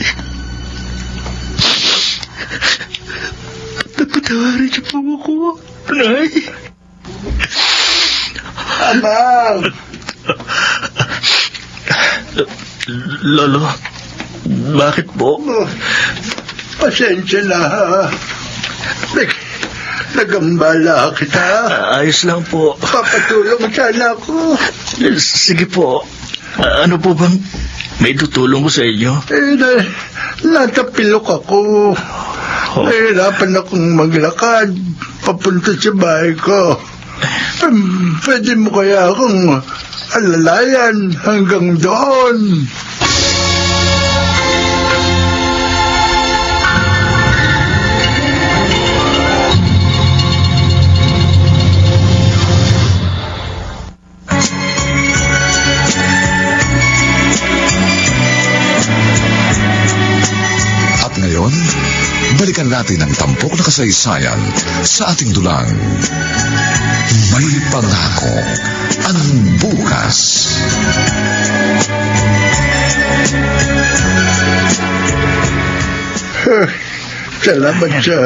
Patawarin niyo po ako, Nay. Amang! Lolo, bakit po? Pasensya na, ha? Nagambala kita. Ayos lang po. Papatulong sana ako. Sige po. Ano po bang may tutulong ko sa inyo? Natapilok ako. Nahirapan akong maglakad papunta sa bahay ko. Pwede mo kaya akong alalayan hanggang doon? Ngayon, balikan natin ang tampok na kasaysayan sa ating dulang. May pangako ang bukas. Salamat sa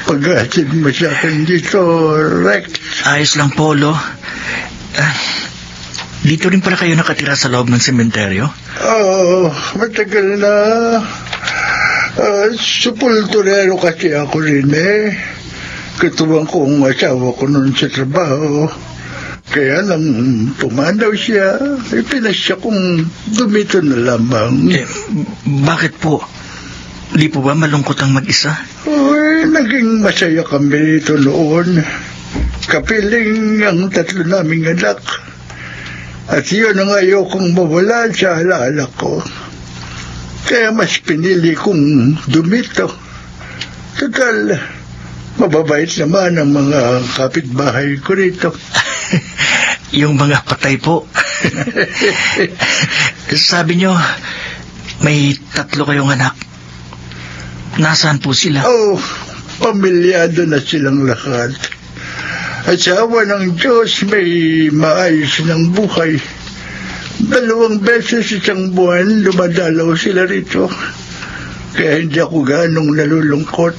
pag-atid mo sa akin dito, Rex. Ayos lang, Polo. Dito rin pala kayo nakatira sa loob ng sementeryo? Oo, matagal na. Supulturero kasi ako rin eh. Katuwang kong asawa ko noon sa trabaho. Kaya nang pumanaw siya, pinasya kong dumito na lamang. Bakit po? Di po ba malungkot ang mag-isa? Naging masaya kami dito noon. Kapiling ang tatlo naming anak. At yun ang ayokong mawala sa alaala ko. Kaya mas pinili kong dumito. Total, mababait naman ang mga kapitbahay ko rito. Yung mga patay po. Sabi nyo, may 3 kayong anak. Nasaan po sila? Pamilyado na silang lahat. Asawa ng Diyos, may maayos ng buhay. 2 beses isang buwan dumadalaw sila rito. Kaya hindi ako ganong nalulungkot.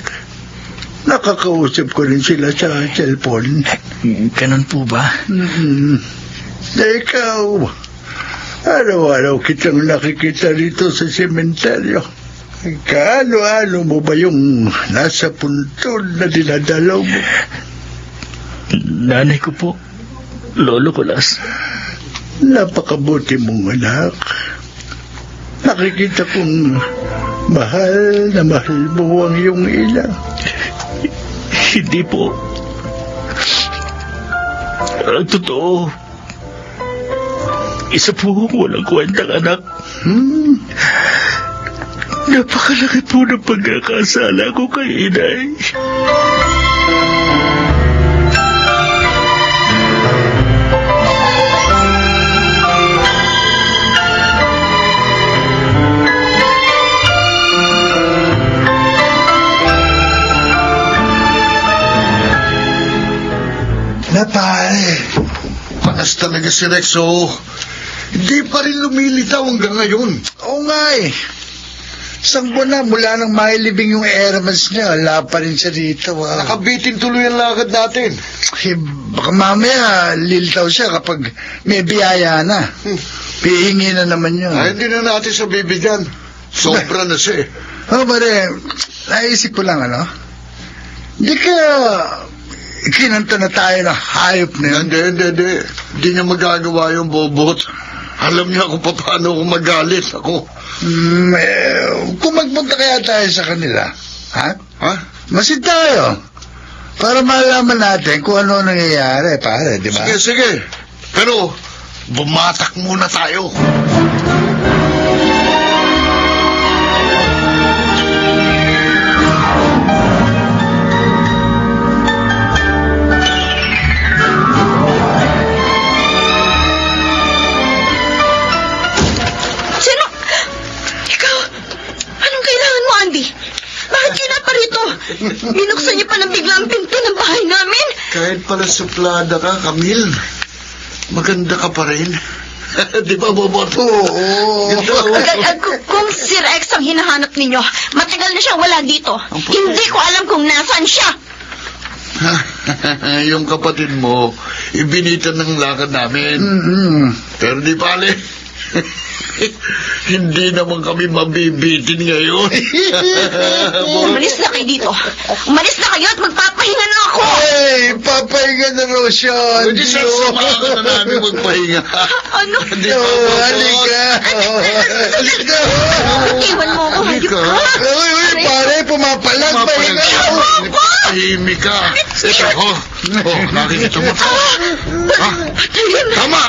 Nakakausap ko rin sila sa cellphone. Ganun po ba? Ikaw, araw-araw kitang nakikita rito sa sementeryo. Kaano-ano mo ba yung nasa puntod na dinadalaw mo? Nanay ko po. Lolo ko, Las. Napakabuti mong anak. Nakikita kong mahal na mahal mo ang iyong ina. Hindi po. Ang totoo, isa po akong walang kwentang anak. Napakalaki po ng pagkakasala ko kay inay. Pare, panas talaga si Rex, oh. Hindi pa rin lumilitaw hanggang ngayon. Oo nga eh. Isang buwan na mula nang mailibing yung airmans niya, wala pa rin siya dito. Nakabitin tuloy ang lakad natin. Eh, baka mamaya lilitaw siya kapag may biyaya na. Pihingi na naman yun. Ay, hindi na natin sa bibigyan. Sobra na siya, eh. Oh, pare, naisip ko lang, ano? Hindi ka kinanta na tayo ng hayop na yun. Hindi. Hindi niya magagawa yung bobot. Alam niya kung paano ako magalit. Ako. Kung magpunta kaya tayo sa kanila, ha? Ha? Masid tayo. Para malaman natin kung ano nangyayari, pare, di ba? Sige. Pero, bumatak muna tayo. Binuksan niya pa ng bigla ang pinto ng bahay namin. Kahit pala suplada ka, Camille, maganda ka pa rin. Di ba, Bobot? Oo. Kung si Rex ang hinahanap ninyo, matagal na siyang wala dito. Hindi ko alam kung nasaan siya. Yung kapatid mo, ibinitan ng lakad namin. Pero di pala, hindi naman kami mabibitin ngayon. Umalis na kayo dito. Umalis na kayo at magpapahinga na ako. Hey, papahinga na raw siya. Hindi siya samahan na namin magpahinga. Ano? Di ba, Halika. Halika. Iwan mo ako. Halika. Uy, pare, pumapalag. Pahinga. Tahimik ka. Ako. Nakikita mo to. Ha? Tama.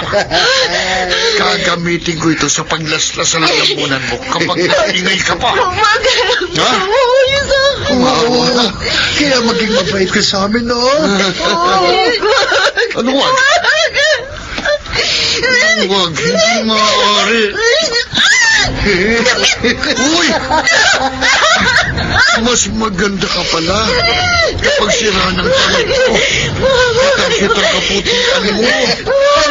Gagamitin ko ito sa paglaslas sa lalamunan mo kapag naingay ka pa. Ha? Oo. Kaya maging mabait ka sa amin, no? Ano wag? Ano wag? Hindi maaari. Uy! Mas maganda ka pala kapag sira ng kamay ko. Kitang-kitang kaputian mo.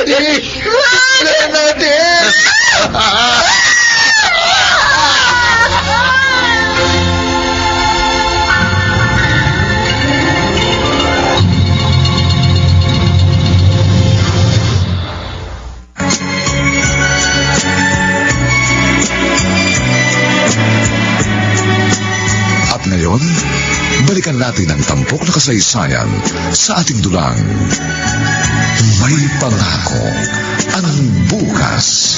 Hindi! Wala na natin! At ngayon, balikan natin ang tampok na kasaysayan sa ating dulang. May pangako ang bukas.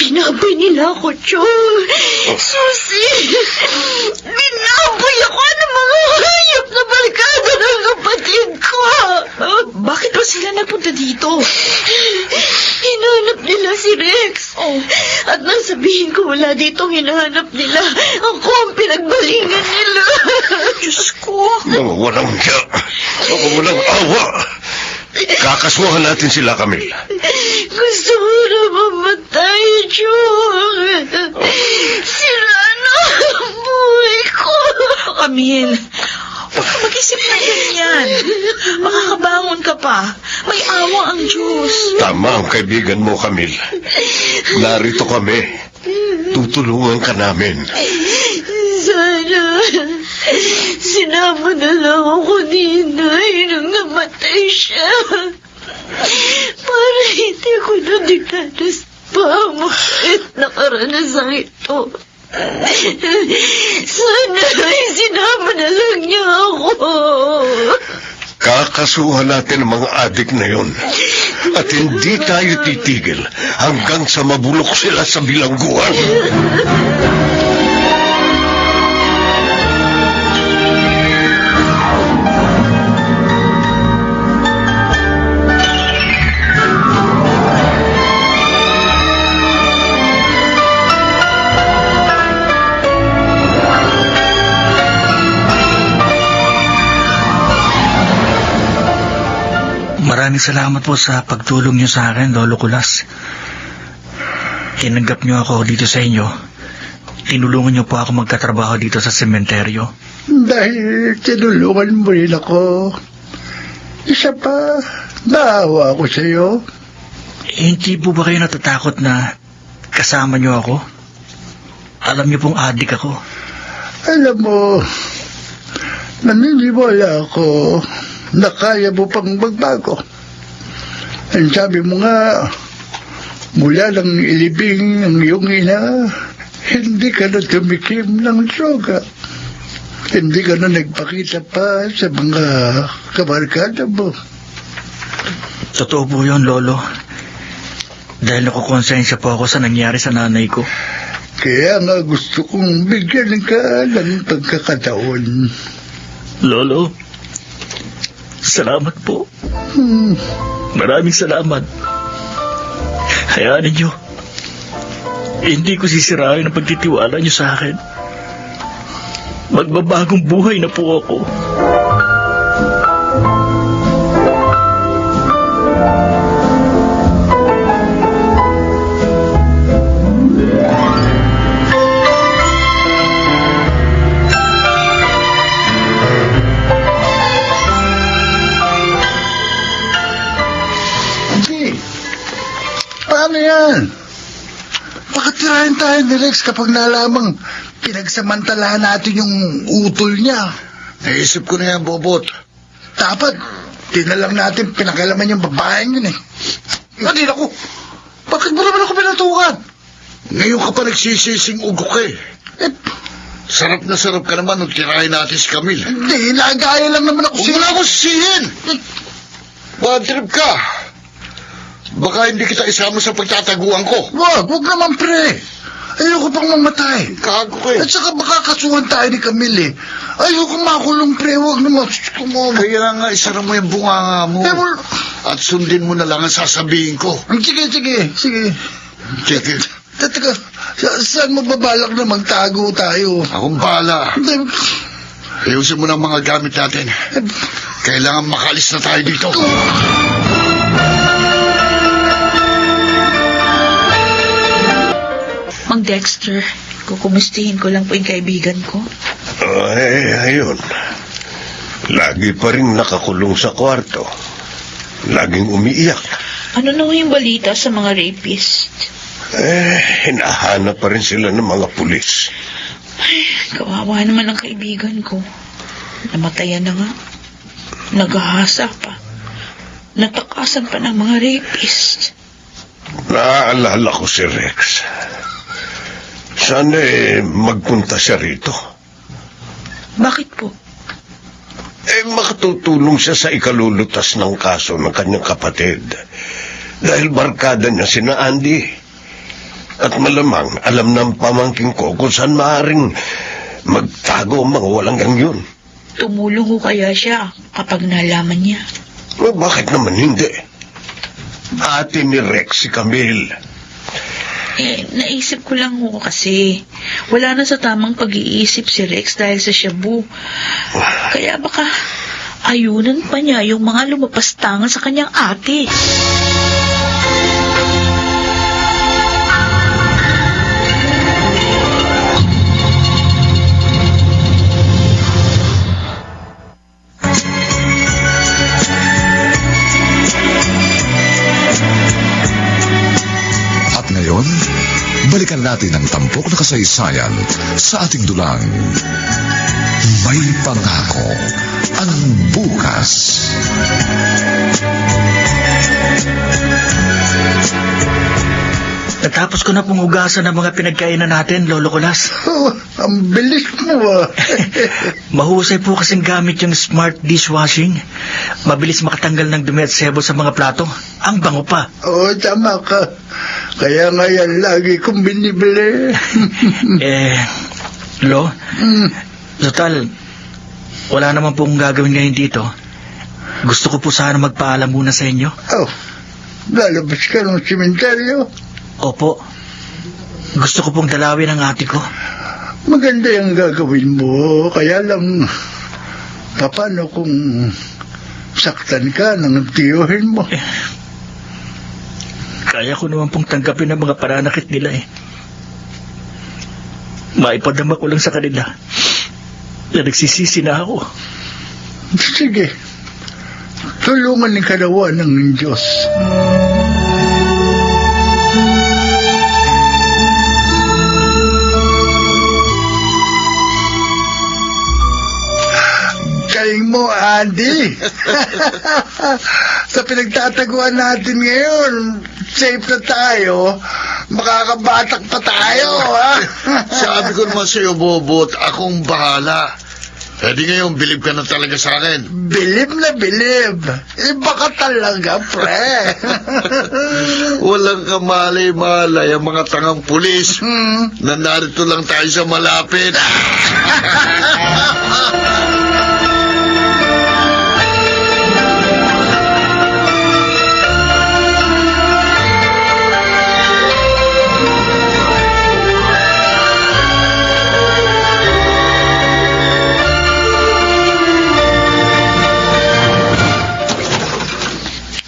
Binaboy nila ako, Chong. Susi! Binaboy ako ng mga hayop na barkada ng kapatid ko. Bakit ba sila nagpunta dito? Hinahanap nila si Rex. At nang sabihin ko wala dito hinahanap nila, ako ang pinagbalingan nila. Diyos ko. Walang siya. Walang awa. Kakasuhan natin sila, Camille. Gusto ko na mamatay, Chong. Sira na ang buhay ko. Camille, huwag ka mag-isip na ganyan. Makakabangon ka pa. May awa ang Diyos. Tama ang kaibigan mo, Camille. Narito kami. Tutulungan ka namin. Sana sinama na lang ako ni Inay nang namatay siya. Hindi ako nadinanas pa kahit nakaranasang ito. Sana ay sinama na lang niya ako. Kakasuhan natin ang mga adik na yon. At hindi tayo titigil hanggang sa mabulok sila sa bilangguan. Maraming salamat po sa pagtulong niyo sa akin, Lolo Kulas. Tinanggap niyo ako dito sa inyo. Tinulungan niyo po ako magkatrabaho dito sa sementeryo. Dahil tinulungan mo rin ako. Isa pa, naawa ako sa iyo. Hindi po ba kayo natatakot na kasama niyo ako? Alam niyo pong adik ako. Alam mo, naniniwala ako na kaya mo pang magbago. Ang sabi mo nga, mula lang ilibing ng iyong ina, hindi ka na tumikim ng droga. Hindi ka na nagpakita pa sa mga kabarkada mo. Totoo po yun, Lolo. Dahil nakukonsensya po ako sa nangyari sa nanay ko. Kaya nga gusto kong bigyan ka ng pagkakataon. Lolo, salamat po. Maraming salamat. Hayaan niyo. Hindi ko sisirain ang pagtitiwala niyo sa akin. Magbabagong buhay na po ako. Paano yan? Pakatirahin tayo ni Rex kapag nalamang pinagsamantalahan natin yung utol niya. Naisip ko na yan, Bobot. Dapat, di na lang natin pinakalaman yung babaeng yun eh. Hindi ako. Bakit mo naman ako pinatukan? Ngayon ka pa nagsisising ugok eh. Sarap na sarap ka naman nung tirahin natin si Camille. Hindi, nagaya lang naman ako Huwag mo na ako sisihin! Bad trip ka! Baka hindi kita isama sa pagtataguan ko. Wag naman pre. Ayoko pang mamatay. Kago ko eh. At saka baka kasuhan tayo ni Camille eh. Ayoko makulong pre, wag naman. Kaya nga, isara mo yung bunganga mo. At sundin mo na lang ang sasabihin ko. Sige. Sige. Teka, saan mo babalak na magtago tayo? Akong bahala. Ayusin mo na ang mga gamit natin. Kailangan makalis na tayo dito. Mang Dexter, kukumustihin ko lang po yung kaibigan ko. Ayun. Lagi pa rin nakakulong sa kwarto. Laging umiiyak. Ano na yung balita sa mga rapist? Hinahanap pa rin sila ng mga pulis. Ay, kawawa naman ang kaibigan ko. Namatayan na nga. Naghahasa pa. Natakasan pa ng mga rapist. Naaalala ko si Rex. Sana magpunta siya rito. Bakit po? Makatutulong siya sa ikalulutas ng kaso ng kanyang kapatid. Dahil barkada niya sina Andy. At malamang alam ng pamangking ko kung saan maaaring magtago ang mga walang yun. Tumulong ko kaya siya kapag nalaman niya. Bakit naman hindi? Ate ni Rex si Camille. Naisip ko lang ho kasi wala na sa tamang pag-iisip si Rex dahil sa shabu. Kaya baka ayunan pa niya yung mga lumapastangan sa kanyang ate. Ngayon, balikan natin ang tampok na kasaysayan sa ating dulang May Pangako ang Bukas. Natapos ko na pong hugasan ng mga pinagkainan natin, Lolo Kulas. Oh, ang bilis mo ah. Mahusay po kasing gamit yung smart dishwashing. Mabilis makatanggal ng dumi at sebo sa mga plato. Ang bango pa. Oo, tama ka. Kaya nga yan lagi kong binibili. Lo, Mm. total, wala naman pong gagawin ngayon dito. Gusto ko po sana magpaalam muna sa inyo. Oh, lalabas ka ng simenteryo. Opo. Gusto ko pong dalawin ang ate ko. Maganda yung gagawin mo. Kaya lang, paano kung saktan ka ng tiyuhin mo? Kaya ko naman pong tanggapin ang mga paranakit nila eh. Maipadama ko lang sa kanila na nagsisisi na ako. Sige, tulungan ng kalawa ng Diyos. Galing mo, Andy. Sa pinagtataguan natin ngayon, safe na tayo. Makakabatak pa tayo, ha? Sabi ko naman sa'yo, Bobot, akong bahala. Di ngayon, bilib ka na talaga sa akin. Bilib na bilib. Iba ka talaga, pre. Walang kamalay-malay ang mga tangang pulis Hmm. na narito lang tayo sa malapit.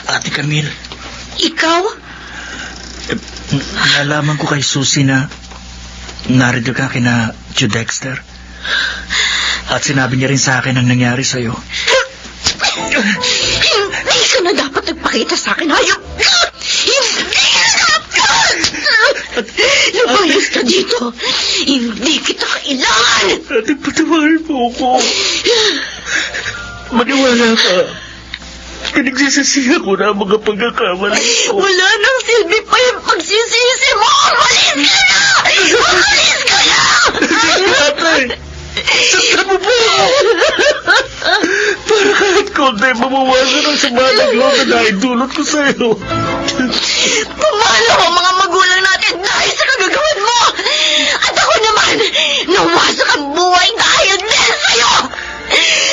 Ate Camille, Ikaw? nalaman ko kay Susie na narito ka kina Joe Dexter. At sinabi niya rin sa akin ang nangyari sa'yo. Hindi ka na dapat nagpakita sa akin, hayop ka! Hindi ka! Lumayos ka dito. Hindi kita kailangan. Ate, patawarin mo ako. Maniwala ka. Pinagsisisihan ko na ang mga pagkakamali ko. Wala nang silbi pa yung pagsisisi mo. Umalis ka na! Umalis ka na! Ate, saktan mo po ako. Para kahit konti, mabawasan ang sama ng loob na naidulot ko sa'yo. Pumalo ang mga magulang natin dahil sa kagagawan mo! At ako naman, nawasak ang buhay dahil din sa'yo!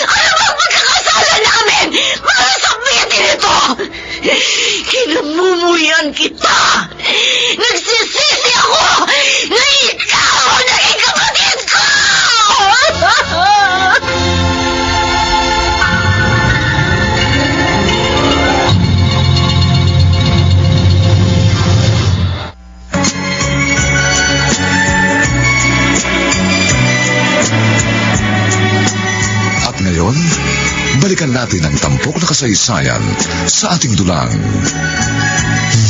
Ano ba ang pagkakasala namin para sa bitin ito? Kinamumuyan kita! Nagsisisi ako na ikaw ang naging kapatid ko! At ngayon, balikan natin ang tampok na kasaysayan sa ating dulang.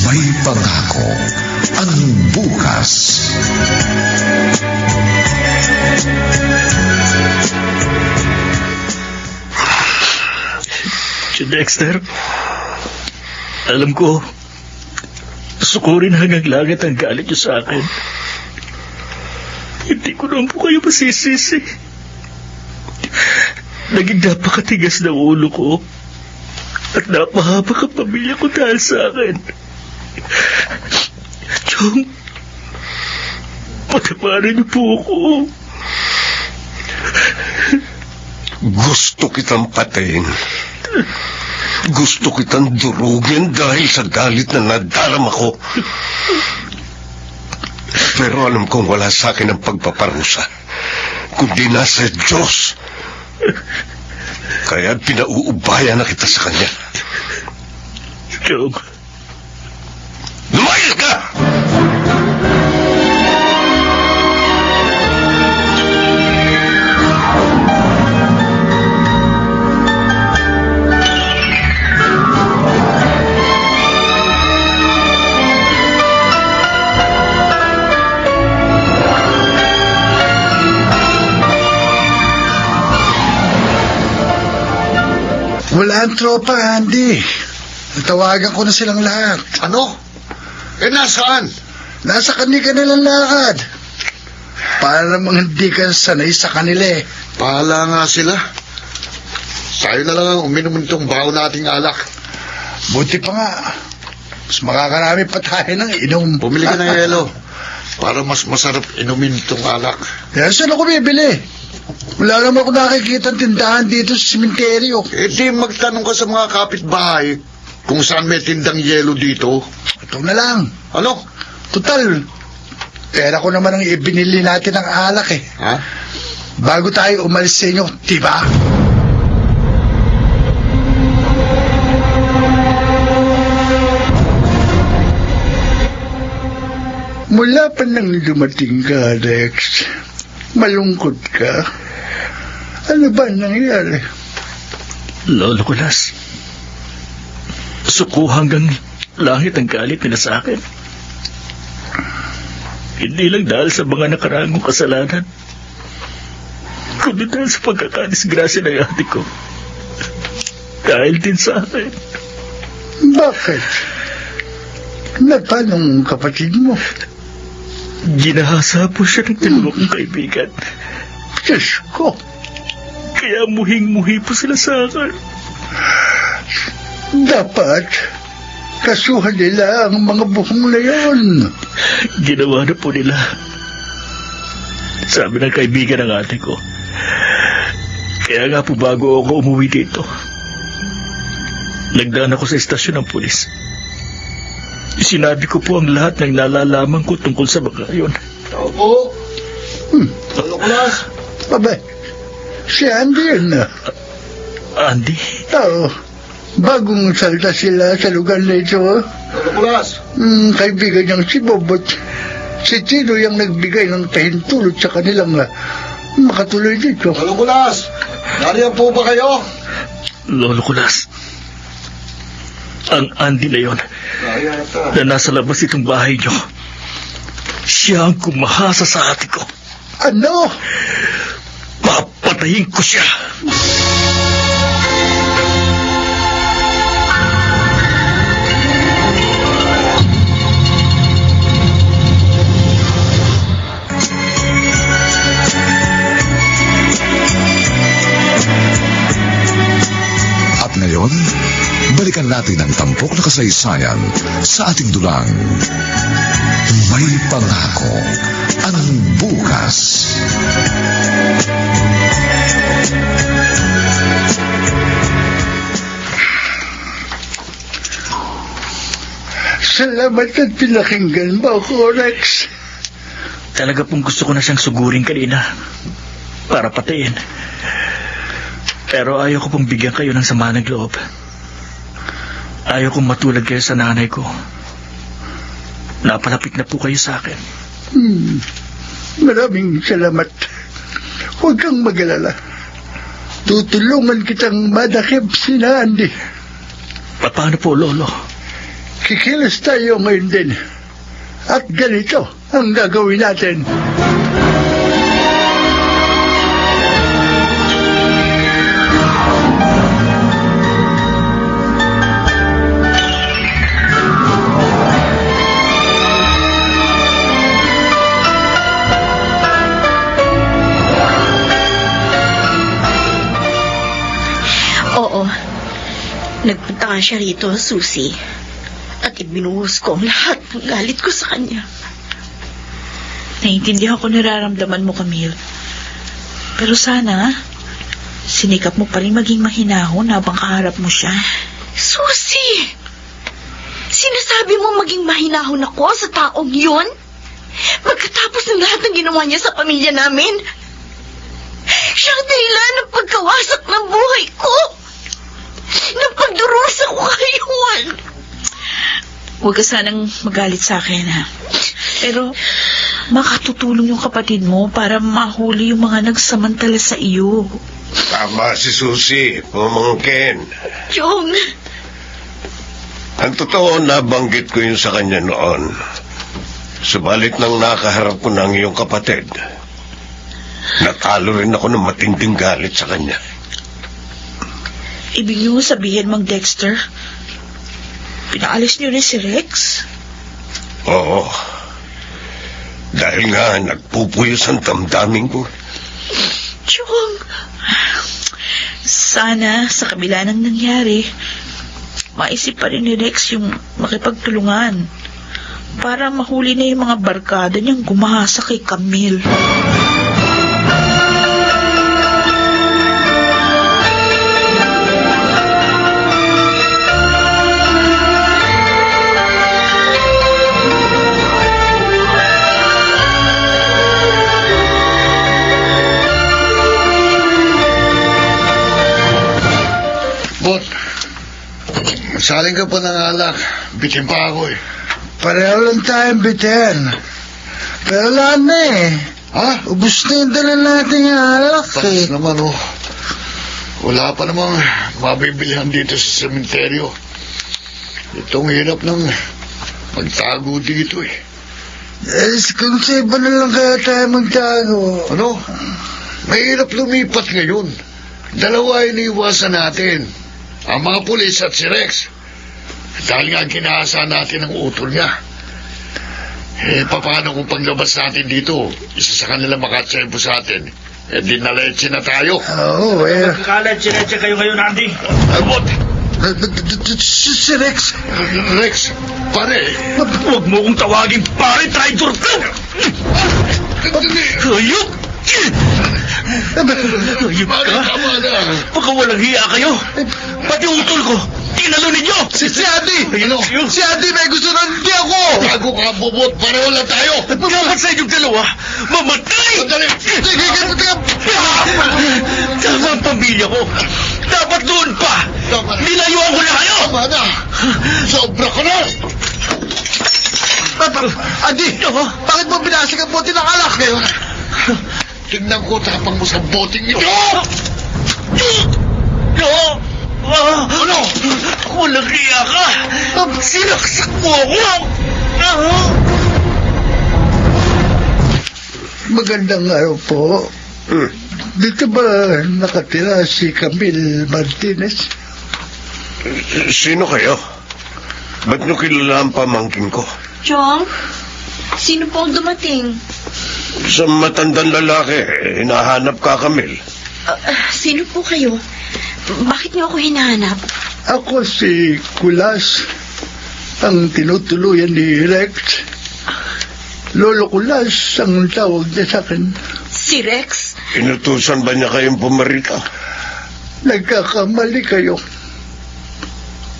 May pangako ang bukas. Joe Dexter, alam ko, sukurin hanggang langit ang galit niyo sa akin. Hindi ko naman po kayo masisisi. Naging napakatigas ng ulo ko at napahaba ang pamilya ko dahil sa akin. Chong, patawarin niyo po ako. Gusto kitang patayin. Gusto kitang durugin dahil sa galit na nadarama ko. Pero alam kong wala sa akin ang pagpaparusa, kundi nasa Diyos. Kaya pinauubaya na kita sa Kanya. Chong, Lumayas ka! Wala ang tropa, Andy. Natawagan ko na silang lahat. Ano? Nasaan? Nasa kanila nilang lakad. Para namang hindi ka sanay sa kanila eh. Pahala nga sila. Tayo na lang ang uminom nitong baho nating alak. Buti pa nga. Mas makakarami pa tayo ng inom. Bumili ka ng yelo. Para mas masarap inumin itong alak. Kaya saan ako bibili? Wala naman ako nakikita tindahan dito sa simenteryo. Eh di magtanong ka sa mga kapitbahay kung saan may tindang yelo dito. Ito na lang. Ano? Total, pera ko naman ang ibinili natin ng alak eh. Ha? Bago tayo umalis sa inyo, diba? Mula pa nang dumating ka, Rex, malungkot ka. Ano ba nangyari? Lolo Kulas, suko hanggang langit ang galit nila sa akin. Hindi lang dahil sa mga nakarangong kasalanan, kundi dahil sa pagkakadisgrasya ng ate ko. Dahil din sa akin. Bakit? Natanong kapatid mo? Ginahasa po siya ng dalawa kong kaibigan. Diyos ko. Kaya muhing-muhi po sila sa akin. Dapat kasuhan nila ang mga buhong na yun. Ginawa na po nila. Sabi ng kaibigan ng ate ko. Kaya nga po bago ako umuwi dito, nagdaan ako sa estasyon ng pulis. Sinabi ko po ang lahat ng nalalaman ko tungkol sa mga yun. Opo. Lolo Kulas. Abay, si Andy yun na. Andy? Oo. Bagong salta sila sa lugar na ito. Lolo Kulas. Kaibigan niyang si Bobot. Si Tino yung nagbigay ng pahintulot sa kanilang makatuloy dito. Lolo Kulas. Nariyan po ba kayo? Lolo Kulas. Ang Andy na yun, na nasa labas itong bahay niyo, siya ang kumahasa sa ate ko. Ano? Papatayin ko siya. At ngayon, balikan natin ang tampok na kasaysayan sa ating dulang. May pangako ang bukas. Salamat at pinakinggan mo ako, Rex. Talaga pong gusto ko na siyang sugurin kanina para patayin. Pero ayaw ko pong bigyan kayo ng sama ng loob. Ayaw kong matulad kayo sa nanay ko. Napalapit na po kayo sa akin. Maraming salamat. Huwag kang mag-alala. Tutulungan kitang madakip si Andy. Paano po, Lolo? Kikilos tayo ngayon din. At ganito ang gagawin natin. Oo. Nagpunta nga siya rito, Susie. At ibinuhos ko ang lahat ng galit ko sa kanya. Naiintindihan ko nararamdaman mo, Camille. Pero sana, sinikap mo pa rin maging mahinahon habang kaharap mo siya. Susie! Sinasabi mo maging mahinahon ako sa taong yun? Pagkatapos ng lahat ng ginawa niya sa pamilya namin? Siya ang dahilan ng pagkawasak ng buhay ko. Ng pagdurusa ko ngayon. Huwag ka sanang magalit sa akin, ha? Pero, makatutulong yung kapatid mo para mahuli yung mga nagsamantala sa iyo. Tama si Susie, pumangkin. Chong! Ang totoo, nabanggit ko yun sa kanya noon. Subalit nang nakaharap ko ng iyong kapatid, natalo rin ako ng matinding galit sa kanya. Ibig niyo sabihin, Mang Dexter, pinaalis niyo rin si Rex? Oo. Dahil nga nagpupuyos ang damdamin ko. Chong, sana sa kabila ng nangyari, maisip pa rin ni Rex yung makipagtulungan para mahuli na yung mga barkada niyang gumahasa kay Camille. Bot, saling ka pa ng alak. Bitin pa ako eh. Pareho lang tayong bitin. Pero lahat na eh. Ha? Ubus na yung dala nating alak Tapos eh. naman oh. Wala pa namang mabibilihan dito sa sementeryo. Itong hirap ng magtago dito eh. Kung sa iba na lang kaya tayo magtago. Ano? Mahirap lumipat ngayon. Dalawa iniiwasan natin. Ang mga pulis at si Rex. Dahil nga kinahasa natin ang utol niya. Paano kung paglabas natin dito, isa sa kanila makatsempo sa atin? Di na leche na tayo. Oo, eh. Magkakaletsi-letsi kayo ngayon, Andy. Abot! Si Rex. Rex, pare. Huwag mo kong tawagin pare, traitor ka! Hayop! Hayop Pare, ka? tama na. Baka walang hiya kayo. Pati utol ko, tinalo ninyo. Si Andy. Ano? Si Andy may gusto na hindi ako. Bago ka bubot, pareho lang tayo. Dapat sa inyong dalawa, mamatay! Sandali. Tama ang pamilya ko. Dapat doon pa. Tama na. Nilayuan ko na kayo. Tama na. Sobra ka na. Andy, bakit mo binasag ang bote ng alak? Ngayon, tignan ko tapang mo sa boting ito. Ano? Walang hiya ka. Sinaksak mo ako. Magandang araw po. Dito ba nakatira si Camille Martinez? Sino kayo? Ba't nyo kilala ang pamangkin ko? Chong, sino po ang dumating? Sa matandang lalaki, hinahanap ka, Camille. Sino po kayo? Bakit niyo ako hinahanap? Ako si Kulas, ang tinutuluyan ni Rex. Lolo Kulas ang tawag niya sa akin. Si Rex? Inutusan ba niya kayong pumarita? Nagkakamali kayo.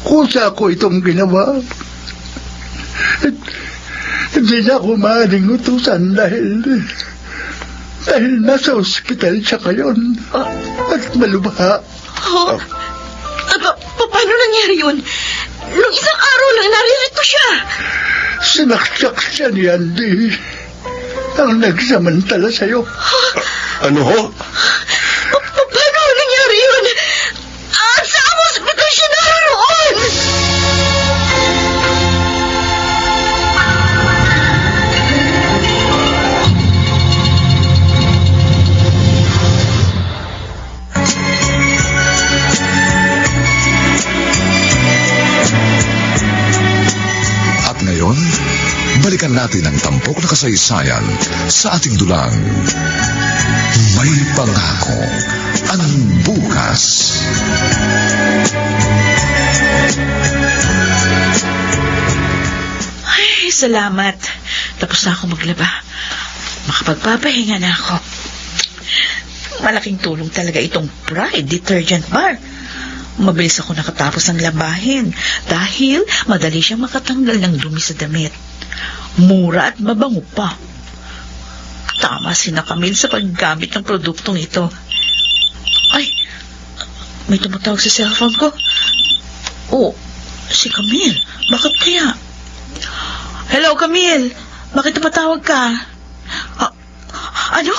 Kusa ko itong ginawa. Hindi na ako maaaring utusan dahil nasa ospital siya ngayon. At malubha. Oh? Paano nangyari yun? Nung isang araw lang naririto siya. Sinaksak siya ni Andy. Ang nagsamantala sa'yo. Ano ho? Paano nangyari yun? At saan ospital siya naroon? Ngayon, balikan natin ang tampok na kasaysayan sa ating dulang May Pangako ang Bukas. Ay, salamat. Tapos na ako maglaba. Makapagpapahinga na ako. Malaking tulong talaga itong Pride Detergent Bar. Mabilis ako nakatapos ng labahin dahil madali siyang makatanggal ng dumi sa damit. Mura at mabango pa. Tama si na Camille sa paggamit ng produktong ito. Ay, may tumatawag sa cellphone ko. Oh, si Camille. Bakit kaya? Hello, Camille. Bakit tumatawag ka? Ano?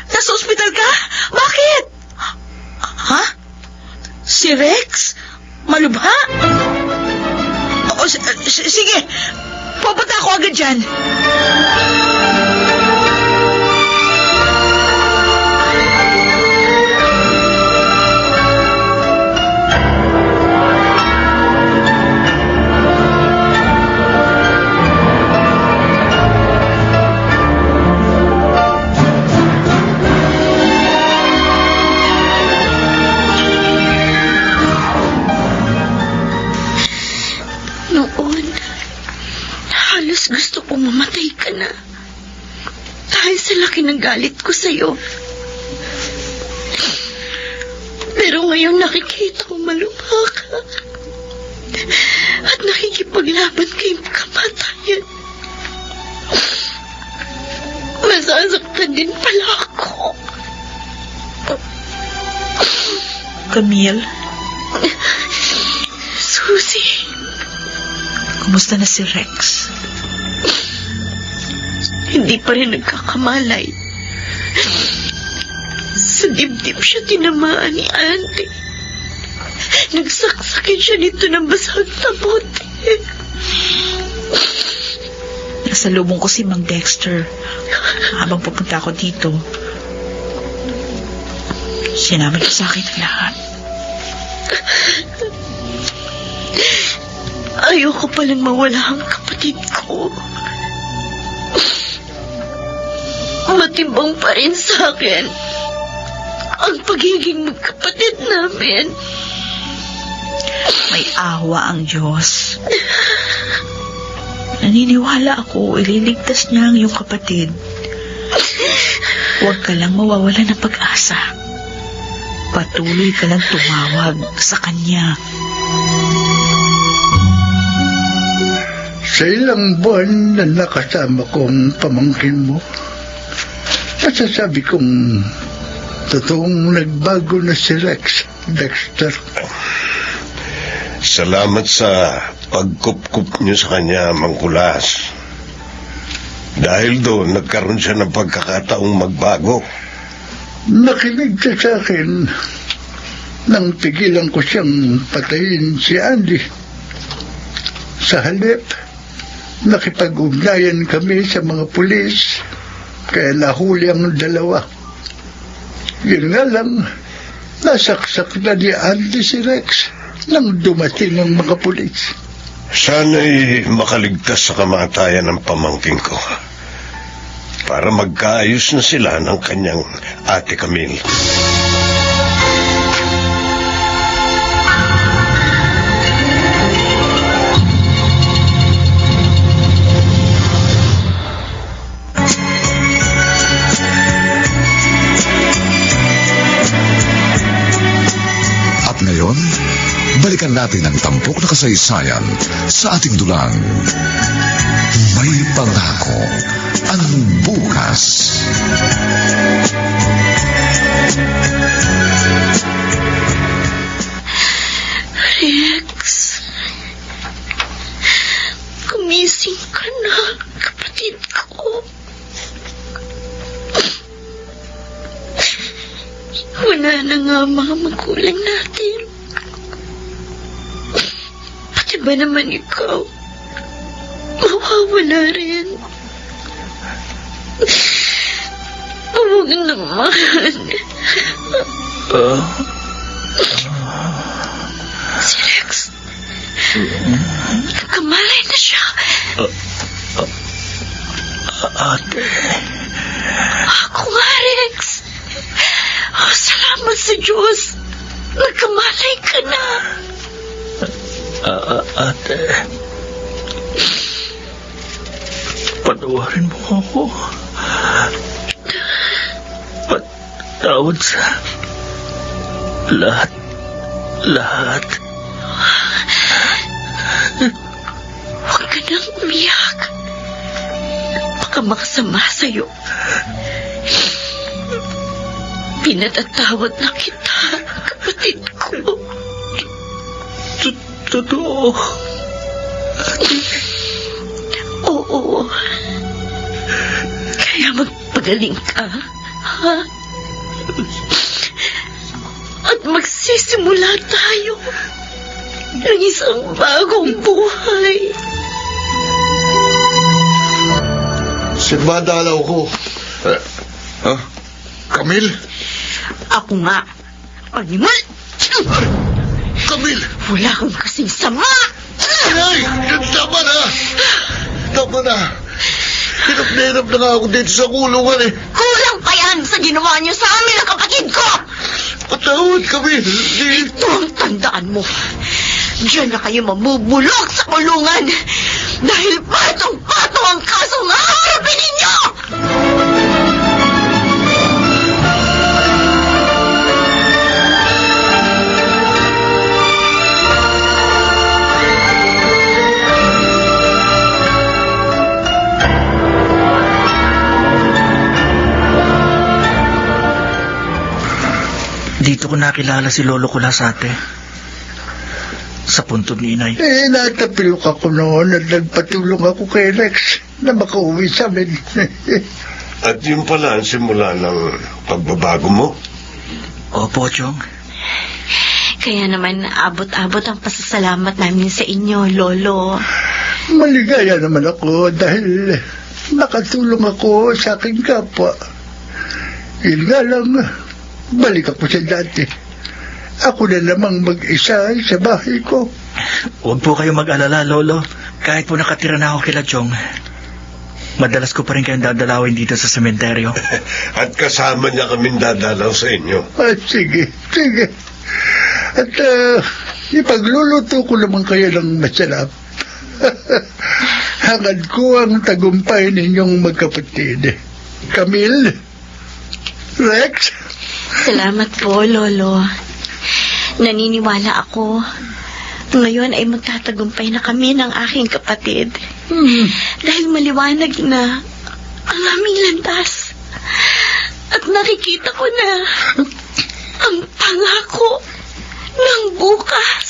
Nasa ospital ka? Bakit? Ha? Si Rex? Malubha? Sige. Pupunta ako agad dyan. Mas gusto kong mamatay ka na. Dahil sa laki ng galit ko sa'yo. Pero ngayon nakikita kong malubha ka. At nakikipaglaban kayong kamatayan. Masasaktan din pala ako. Camille, Susie, kumusta na si Rex? hindi pa rin nagkakamalay. Sa dibdib siya tinamaan ni Auntie. Nagsaksakin siya nito ng basag na bote. Nasa lubong ko si Mang Dexter. Habang pupunta ako dito, sinabi niya sa akin ang lahat. Ayoko palang mawala ang kapatid ko. Matimbang pa rin sa akin ang pagiging magkapatid namin. May awa ang Diyos. Naniniwala ako, ililigtas niya ang iyong kapatid. Huwag ka lang mawawala ng pag-asa. Patuloy ka lang tumawag sa Kanya. Sa ilang buwan na nakasama kong pamangkin mo, masasabi kong totoong nagbago na si Rex, Dexter. Salamat sa pagkup-kup niyo sa kanya, Mang Kulas. Dahil doon, nagkaroon siya ng pagkakataong magbago. Nakinig siya sa akin nang pigilan ko siyang patayin si Andy. Sa halip, nakipag-ugnayan kami sa mga pulis, kaya nahuli ang dalawa. Yun nga lang, nasaksak na ni Andy si Rex nang dumating ang mga pulis. Sana'y makaligtas sa kamatayan ng pamangkin ko para magkaayos na sila ng kanyang ate Camille. At ngayon, balikan natin ang tampok na kasaysayan sa ating dulang. May pangako ang bukas. Rex, gumising ka na, kapatid ko. Wala na nga ang mga magulang natin. Pati ba naman ikaw? Mawawala rin. Huwag naman. Si Rex. Nagkamalay na siya. Ate. Ako nga, Rex. Oh, salamat sa Diyos. Nagkamalay ka na. Ate. Patawarin mo ako. Patawad sa lahat. Huwag ka nang umiyak. Baka makasama sa'yo. Pinatatawad na kita, kapatid ko. Totoo. Oo. Kaya magpagaling ka, ha? At magsisimula tayo ng isang bagong buhay. Sirbadalaw ko. Camille? Ako nga, animal! Camille! Wala kang kasing sama! Ay! Tama na! Tama na! Hirap na hirap na nga ako dito sa kulungan eh. Kulang pa yan sa ginawa niyo sa amin ang kapatid ko! Patawad, Camille! Ito ang tandaan mo. Diyan na kayo mamubulok sa kulungan dahil patong-patong ang kasong haharapin ninyo! Dito ko nakilala si Lolo Kulasate. Sa puntod ni Inay. Natapilok ako noon at nagpatulong ako kay Rex na makauwi sa amin. At yun pala ang simula ng pagbabago mo. Opo, Chong. Kaya naman abot-abot ang pasasalamat namin sa inyo, Lolo. Maligaya naman ako dahil nakatulong ako sa aking kapwa. Yun nga lang, balik ako sa dati. Ako na namang mag-isa sa bahay ko. Huwag po kayo mag-alala, Lolo. Kahit po nakatira na ako kila Chong, madalas ko pa rin kayong dadalawin dito sa sementeryo. At kasama niya kaming dadalaw sa inyo. Sige. At ipagluluto ko naman kayo ng masarap. Hangad ko ang tagumpay ninyong magkapatid. Camille? Rex? Salamat po, Lolo. Naniniwala ako. Ngayon ay magtatagumpay na kami ng aking kapatid. Dahil maliwanag na ang aming landas. At nakikita ko na ang pangako ng bukas.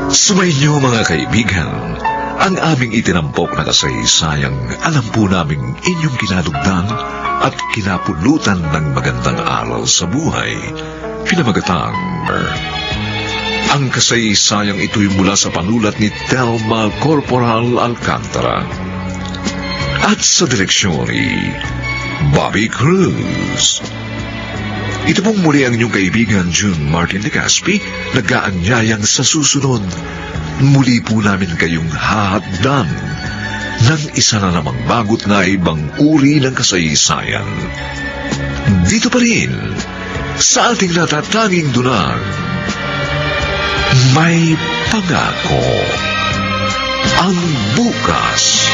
Sumainyo mga kaibigan, ang aming itinampok na kasaysayang alam po naming inyong kinalugdan at kinapulutan ng magandang aral sa buhay. Pinamagatang, ang kasaysayang ito'y mula sa panulat ni Telma Corporal Alcantara at sa direksyon ni Bobby Cruz. Ito pong muli ang inyong kaibigan June Martin de Caspi, nag-aanyayang sa susunod. Muli po namin kayong hahagdan ng isa na namang bagot na ibang uri ng kasaysayan. Dito pa rin, sa ating natatanging dunang, may pangako ang bukas.